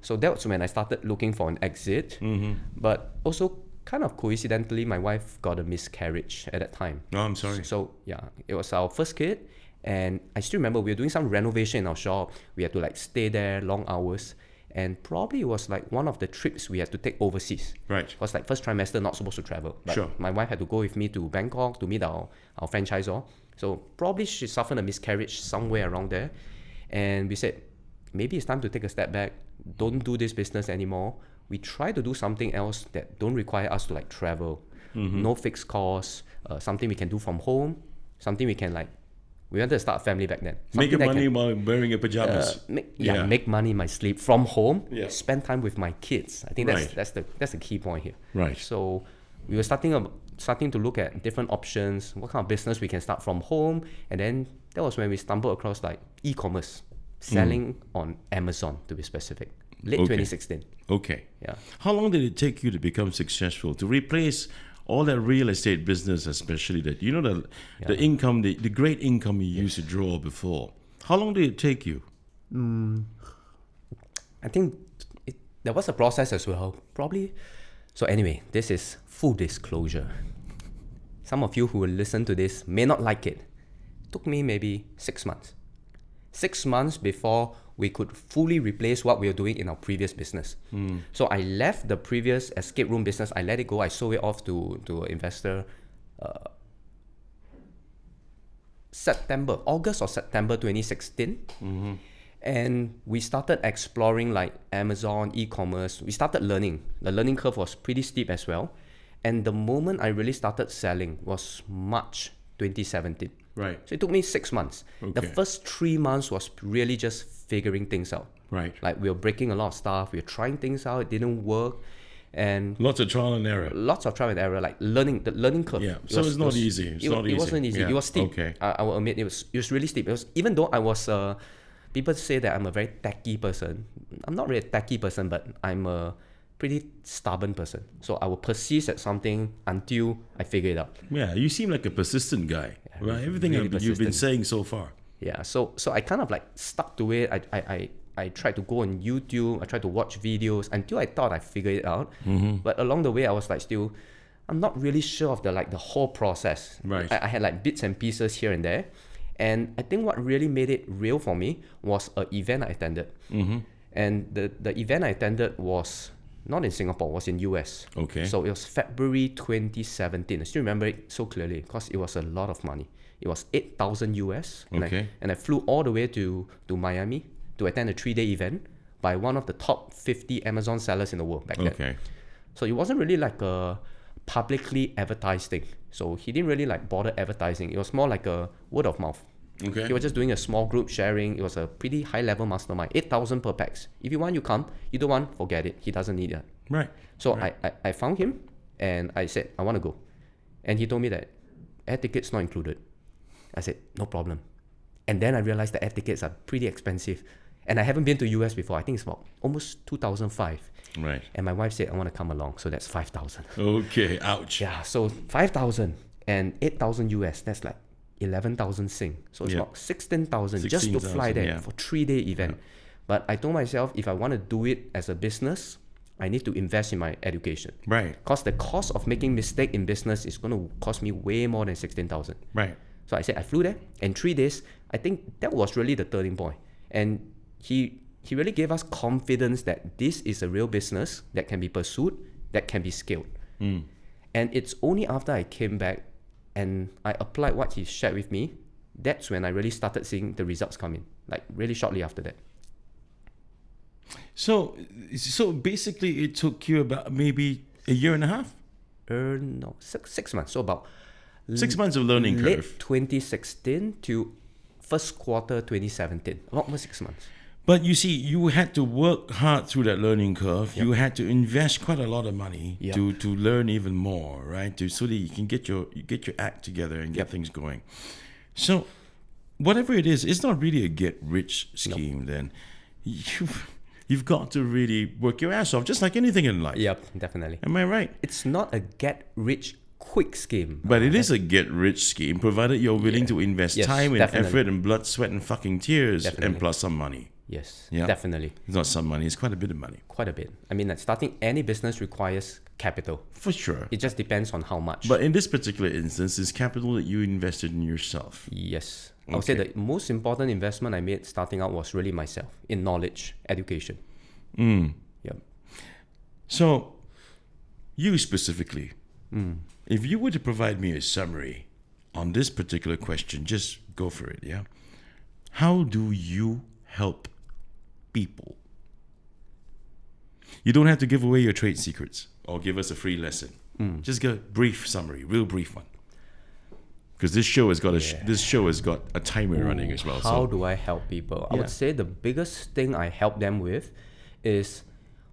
So that's when I started looking for an exit. But also kind of coincidentally, my wife got a miscarriage at that time. No, I'm sorry. So yeah, it was our first kid. And I still remember we were doing some renovation in our shop. We had to like stay there long hours. And probably it was like one of the trips we had to take overseas. Right. It was like first trimester, not supposed to travel. But Sure. my wife had to go with me to Bangkok to meet our franchisor. So probably she suffered a miscarriage somewhere around there. And we said, maybe it's time to take a step back. Don't do this business anymore. we try to do something else that don't require us to like travel. No fixed costs, something we can do from home, something we can like, we wanted to start a family back then. Make your Something that money while wearing your pajamas. make money in my sleep from home, Yeah. spend time with my kids. I think that's the key point here. Right. So we were starting to look at different options, what kind of business we can start from home, and then that was when we stumbled across like e-commerce, selling on Amazon to be specific. Late 2016. Okay. Yeah. How long did it take you to become successful, to replace all that real estate business, especially that, you know, the income, the great income you used to draw before? How long did it take you? I think there was a process as well, probably. So anyway, this is full disclosure. Some of you who will listen to this may not like it. It took me maybe 6 months. 6 months before we could fully replace what we were doing in our previous business. So I left the previous escape room business. I let it go. I sold it off to an investor August or September 2016. And we started exploring like Amazon, e-commerce. We started learning. The learning curve was pretty steep as well. And the moment I really started selling was March 2017. Right. So it took me 6 months. The first 3 months was really just figuring things out. Right. Like we were breaking a lot of stuff. We were trying things out. It didn't work. And Lots of trial and error. lots of trial and error, like the learning curve. Yeah. So it's not easy. It's not easy. It wasn't easy. Yeah. It was steep. Okay. I will admit it was really steep. It was, even though I was people say that I'm a very techie person. I'm not really a techie person, but I'm a pretty stubborn person. So I will persist at something until I figure it out. Yeah, you seem like a persistent guy. Right? Everything really you've been persistent. saying so far. Yeah, so I kind of like stuck to it. I tried to go on YouTube. I tried to watch videos until I thought I figured it out. But along the way, I was like I'm not really sure of the whole process. Right. I had like bits and pieces here and there. And I think what really made it real for me was an event I attended. And the event I attended was not in Singapore, was in US. Okay. So it was February 2017. I still remember it so clearly because it was a lot of money. It was 8,000 US. Okay. And I flew all the way to Miami to attend a 3-day event by one of the top 50 Amazon sellers in the world back then. Okay. So it wasn't really like a publicly advertised thing. So he didn't really like bother advertising. It was more like a word of mouth. Okay. He was just doing a small group sharing. It was a pretty high level mastermind. 8,000 per pax. If you want, you come. You don't want, forget it. He doesn't need that. Right. So I found him and I said, I want to go. And he told me that air tickets not included. I said, no problem. And then I realized that air tickets are pretty expensive. And I haven't been to US before. I think it's about almost 2005. Right. And my wife said, I want to come along. So that's 5,000. Okay. Ouch. Yeah, so 5,000 and 8,000 US, that's like 11,000 Sing. So it's Yeah. about 16,000 just to fly 16,000, there yeah. for 3-day event. But I told myself, if I want to do it as a business, I need to invest in my education. Right. Because the cost of making mistake in business is going to cost me way more than 16,000. Right. So I said, I flew there, and 3 days, I think that was really the turning point. And he really gave us confidence that this is a real business that can be pursued, that can be scaled. And it's only after I came back and I applied what he shared with me, that's when I really started seeing the results come in, like really shortly after that. So basically, it took you about maybe a year and a half? No, 6 months. So about 6 months of learning late curve. 2016 to first quarter 2017, almost 6 months. But you see, you had to work hard through that learning curve. You had to invest quite a lot of money Yep. to learn even more, right? So that you can get your act together and get things going. So, whatever it is, it's not really a get rich scheme. Then, you've got to really work your ass off, just like anything in life. Yep, definitely. Am I right? It's not a get rich quick scheme. But it is a get rich scheme, provided you're willing to invest Yes, time and definitely. effort and blood, sweat, and fucking tears, Definitely. and plus some money. Yes, Yeah. definitely. It's not some money; it's quite a bit of money, Quite a bit. I mean, like starting any business requires capital. for sure. It just depends on how much. But in this particular instance, it's capital that you invested in yourself. Yes. I would say Okay. the most important investment I made starting out was really myself in knowledge, education. Yep. So, you specifically, if you were to provide me a summary on this particular question, just go for it, yeah? How do you help people? You don't have to give away your trade secrets or give us a free lesson. Just give a brief summary, real brief one. Because this show has got a timer running as well. How do I help people? I would say the biggest thing I help them with is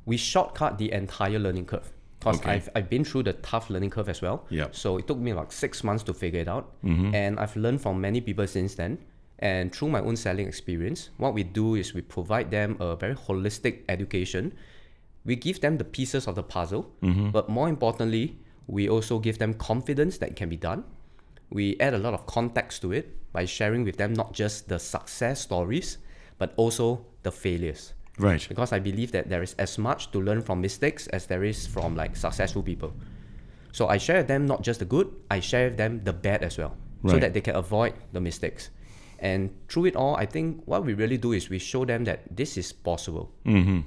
we shortcut the entire learning curve. Because I've been through the tough learning curve as well. Yep. So it took me like 6 months to figure it out. And I've learned from many people since then. And through my own selling experience, what we do is we provide them a very holistic education. We give them the pieces of the puzzle, but more importantly, we also give them confidence that it can be done. We add a lot of context to it by sharing with them not just the success stories, but also the failures. Right. Because I believe that there is as much to learn from mistakes as there is from like successful people. So I share with them not just the good, I share with them the bad as well, so that they can avoid the mistakes. And through it all, I think what we really do is we show them that this is possible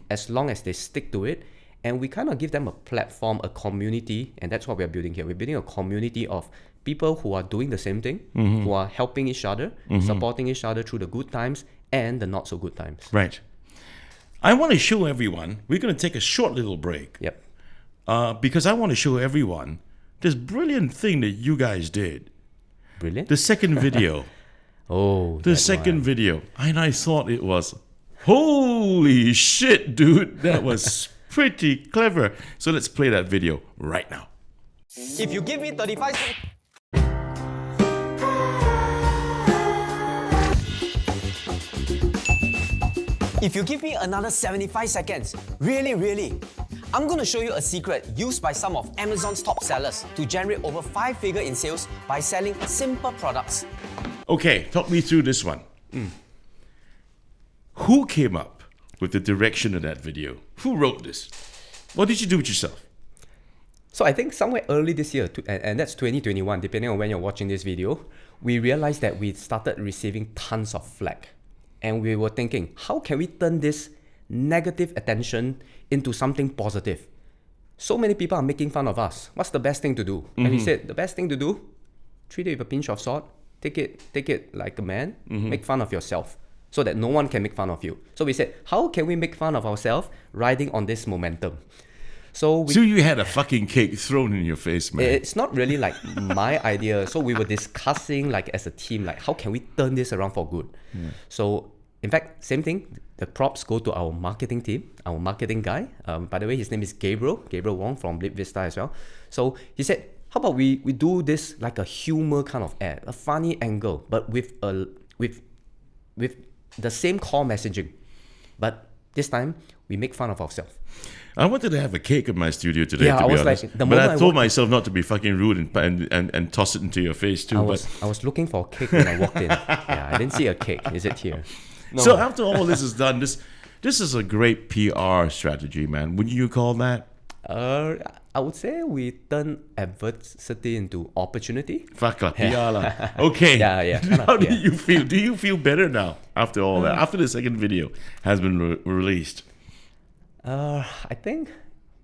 as long as they stick to it. And we kind of give them a platform, a community, and that's what we're building here. We're building a community of people who are doing the same thing, who are helping each other, supporting each other through the good times and the not so good times. Right. I want to show everyone, we're going to take a short little break. Yep. Because I want to show everyone this brilliant thing that you guys did. Brilliant. The second video. The second video. And I thought it was, holy shit, dude. That was pretty clever. So let's play that video right now. If you give me 35 seconds. If you give me another 75 seconds, really, I'm going to show you a secret used by some of Amazon's top sellers to generate over 5-figure in sales by selling simple products. Okay, talk me through this one. Who came up with the direction of that video? Who wrote this? What did you do with yourself? So I think somewhere early this year, and that's 2021, depending on when you're watching this video, we realized that we started receiving tons of flack. And we were thinking, how can we turn this negative attention into something positive? So many people are making fun of us. What's the best thing to do? And we said, the best thing to do, treat it with a pinch of salt, take it like a man, make fun of yourself so that no one can make fun of you. So we said, how can we make fun of ourselves riding on this momentum? So you had a fucking cake thrown in your face, man. It's not really like my idea. So we were discussing like as a team, like how can we turn this around for good? So in fact, same thing, the props go to our marketing team, our marketing guy. By the way, his name is Gabriel Wong from Blip Vista as well. So he said, how about we do this like a humor kind of ad, a funny angle, but with the same core messaging. But this time, we make fun of ourselves. I wanted to have a cake in my studio today, Yeah, to I be was honest. like, the but I moment I told myself not to be fucking rude and toss it into your face too. I was looking for a cake when I walked in. Yeah, I didn't see a cake. Is it here? No. So after all this is done, this is a great PR strategy, man. Wouldn't you call that? I would say we turn adversity into opportunity. Fuck lah, PR lah. Okay. Yeah. How do you feel? Do you feel better now after all that? After the second video has been released? I think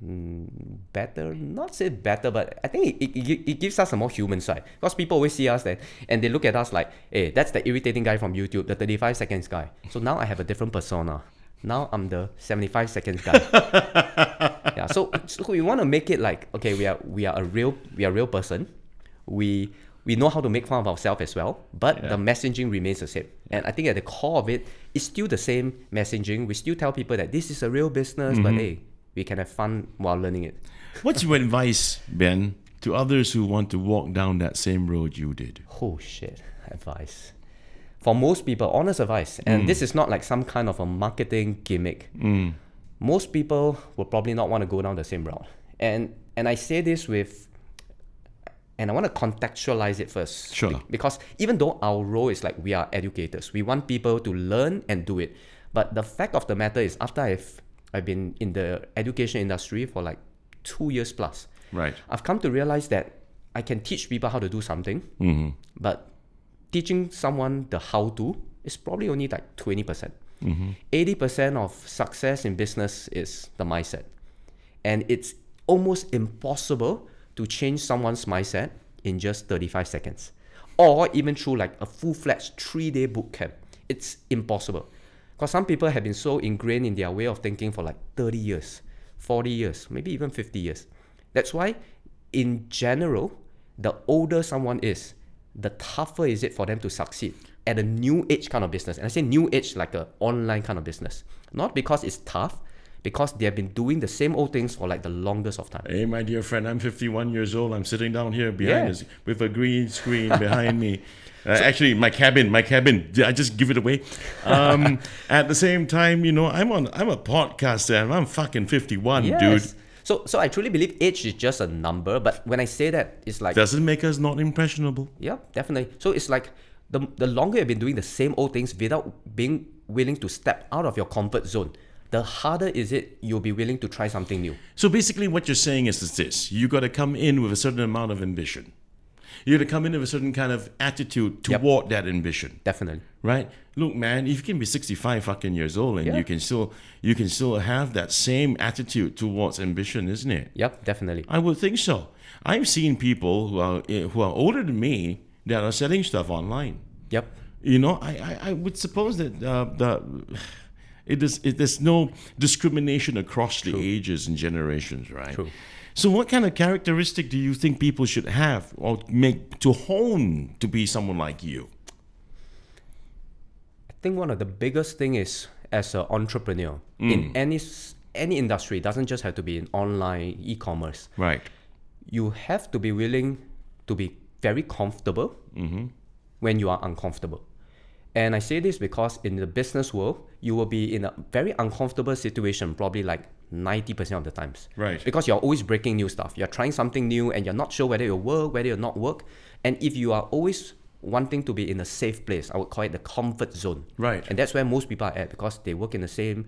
better, not say better, but I think it gives us a more human side. Because people always see us and they look at us like, hey, that's the irritating guy from YouTube, the 35 seconds guy. So now I have a different persona. Now I'm the 75 seconds guy. Yeah, so we want to make it like, okay, we are a real person. We know how to make fun of ourselves as well, but the messaging remains the same. And I think at the core of it, it's still the same messaging. We still tell people that this is a real business, but hey, we can have fun while learning it. What's your advice, Ben, to others who want to walk down that same road you did? Oh shit, advice. For most people, honest advice, and this is not like some kind of a marketing gimmick. Most people will probably not want to go down the same route. And I say this and I want to contextualize it first. Sure. Because even though our role is like we are educators, we want people to learn and do it. But the fact of the matter is, after I've been in the education industry for like 2 years plus, right, I've come to realize that I can teach people how to do something, but teaching someone the how-to is probably only like 20%. 80% of success in business is the mindset. And it's almost impossible to change someone's mindset in just 35 seconds. Or even through like a full-fledged 3-day boot camp. It's impossible. Because some people have been so ingrained in their way of thinking for like 30 years. 40 years, maybe even 50 years. That's why, in general, the older someone is, the tougher is it for them to succeed at a new age kind of business. And I say new age like an online kind of business. Not because it's tough, because they have been doing the same old things for like the longest of time. Hey, my dear friend, I'm 51 years old. I'm sitting down here behind us with a green screen behind me. Actually, my cabin. Did I just give it away? At the same time, I'm a podcaster and I'm fucking 51, dude. So I truly believe age is just a number, but when I say that, it's like... Doesn't make us not impressionable. Yeah, definitely. So it's like the longer you've been doing the same old things without being willing to step out of your comfort zone, the harder is it you'll be willing to try something new. So basically what you're saying is this. You got to come in with a certain amount of ambition. You got to come in with a certain kind of attitude toward that ambition. Definitely. Right? Look, man, if you can be 65 fucking years old and you can still have that same attitude towards ambition, isn't it? Yep, definitely. I would think so. I've seen people who are older than me that are selling stuff online. Yep. I would suppose that there's no discrimination across the ages and generations, right? True. So what kind of characteristic do you think people should have or make to hone to be someone like you? I think one of the biggest thing is, as an entrepreneur, in any industry, it doesn't just have to be in online e-commerce. Right. You have to be willing to be very comfortable when you are uncomfortable. And I say this because in the business world, you will be in a very uncomfortable situation, probably like 90% of the times. Right. Because you're always breaking new stuff. You're trying something new and you're not sure whether it'll work, whether it'll not work. And if you are always wanting to be in a safe place, I would call it the comfort zone. Right. And that's where most people are at, because they work in the same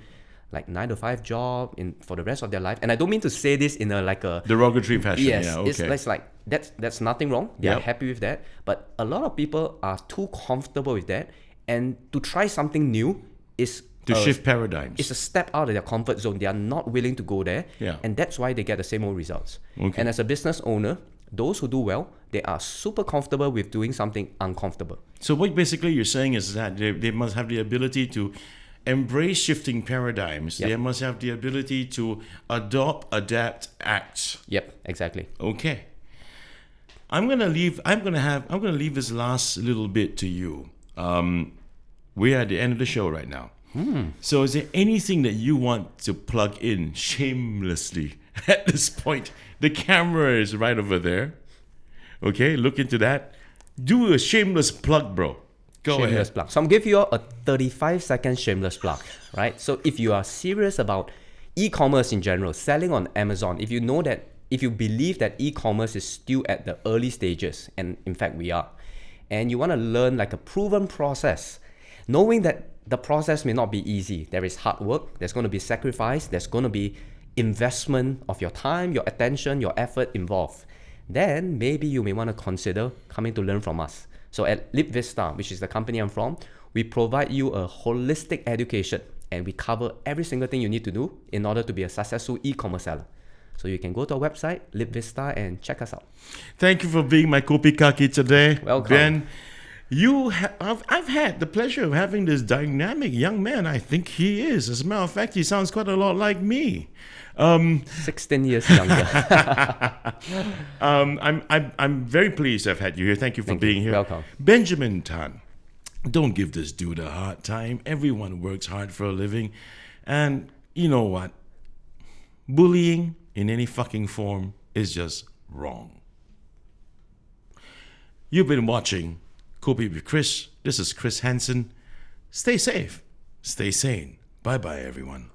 like 9-to-5 job for the rest of their life. And I don't mean to say this in a derogatory fashion. Yes, Yeah, okay. it's like that's nothing wrong. They are happy with that. But a lot of people are too comfortable with that. And to try something new is to shift paradigms. It's a step out of their comfort zone. They are not willing to go there. Yeah. And that's why they get the same old results. Okay. And as a business owner, those who do well, they are super comfortable with doing something uncomfortable. So what basically you're saying is that they must have the ability to embrace shifting paradigms. Yep. They must have the ability to adopt, adapt, act. Yep, exactly. Okay. I'm gonna leave this last little bit to you. We're at the end of the show right now. So is there anything that you want to plug in shamelessly at this point? The camera is right over there. Okay, look into that. Do a shameless plug, bro. Go Shameless ahead. plug. So I'm giving you a 35-second shameless plug, right? So if you are serious about e-commerce in general, selling on Amazon, if you believe that e-commerce is still at the early stages, and in fact we are, and you want to learn like a proven process, knowing that the process may not be easy. There is hard work, there's going to be sacrifice, there's going to be investment of your time, your attention, your effort involved. Then maybe you may want to consider coming to learn from us. So at Lip Vista, which is the company I'm from, we provide you a holistic education, and we cover every single thing you need to do in order to be a successful e-commerce seller. So you can go to our website, Lip Vista, and check us out. Thank you for being my Kopi Kaki today. Welcome. Ben, I've had the pleasure of having this dynamic young man. I think he is. As a matter of fact, he sounds quite a lot like me. 16 years younger. I'm very pleased to have had you here. Thank you for being here. Welcome. Benjamin Tan, don't give this dude a hard time. Everyone works hard for a living. And you know what? Bullying in any fucking form is just wrong. You've been watching Kopi with Chris. This is Chris Henson. Stay safe. Stay sane. Bye-bye, everyone.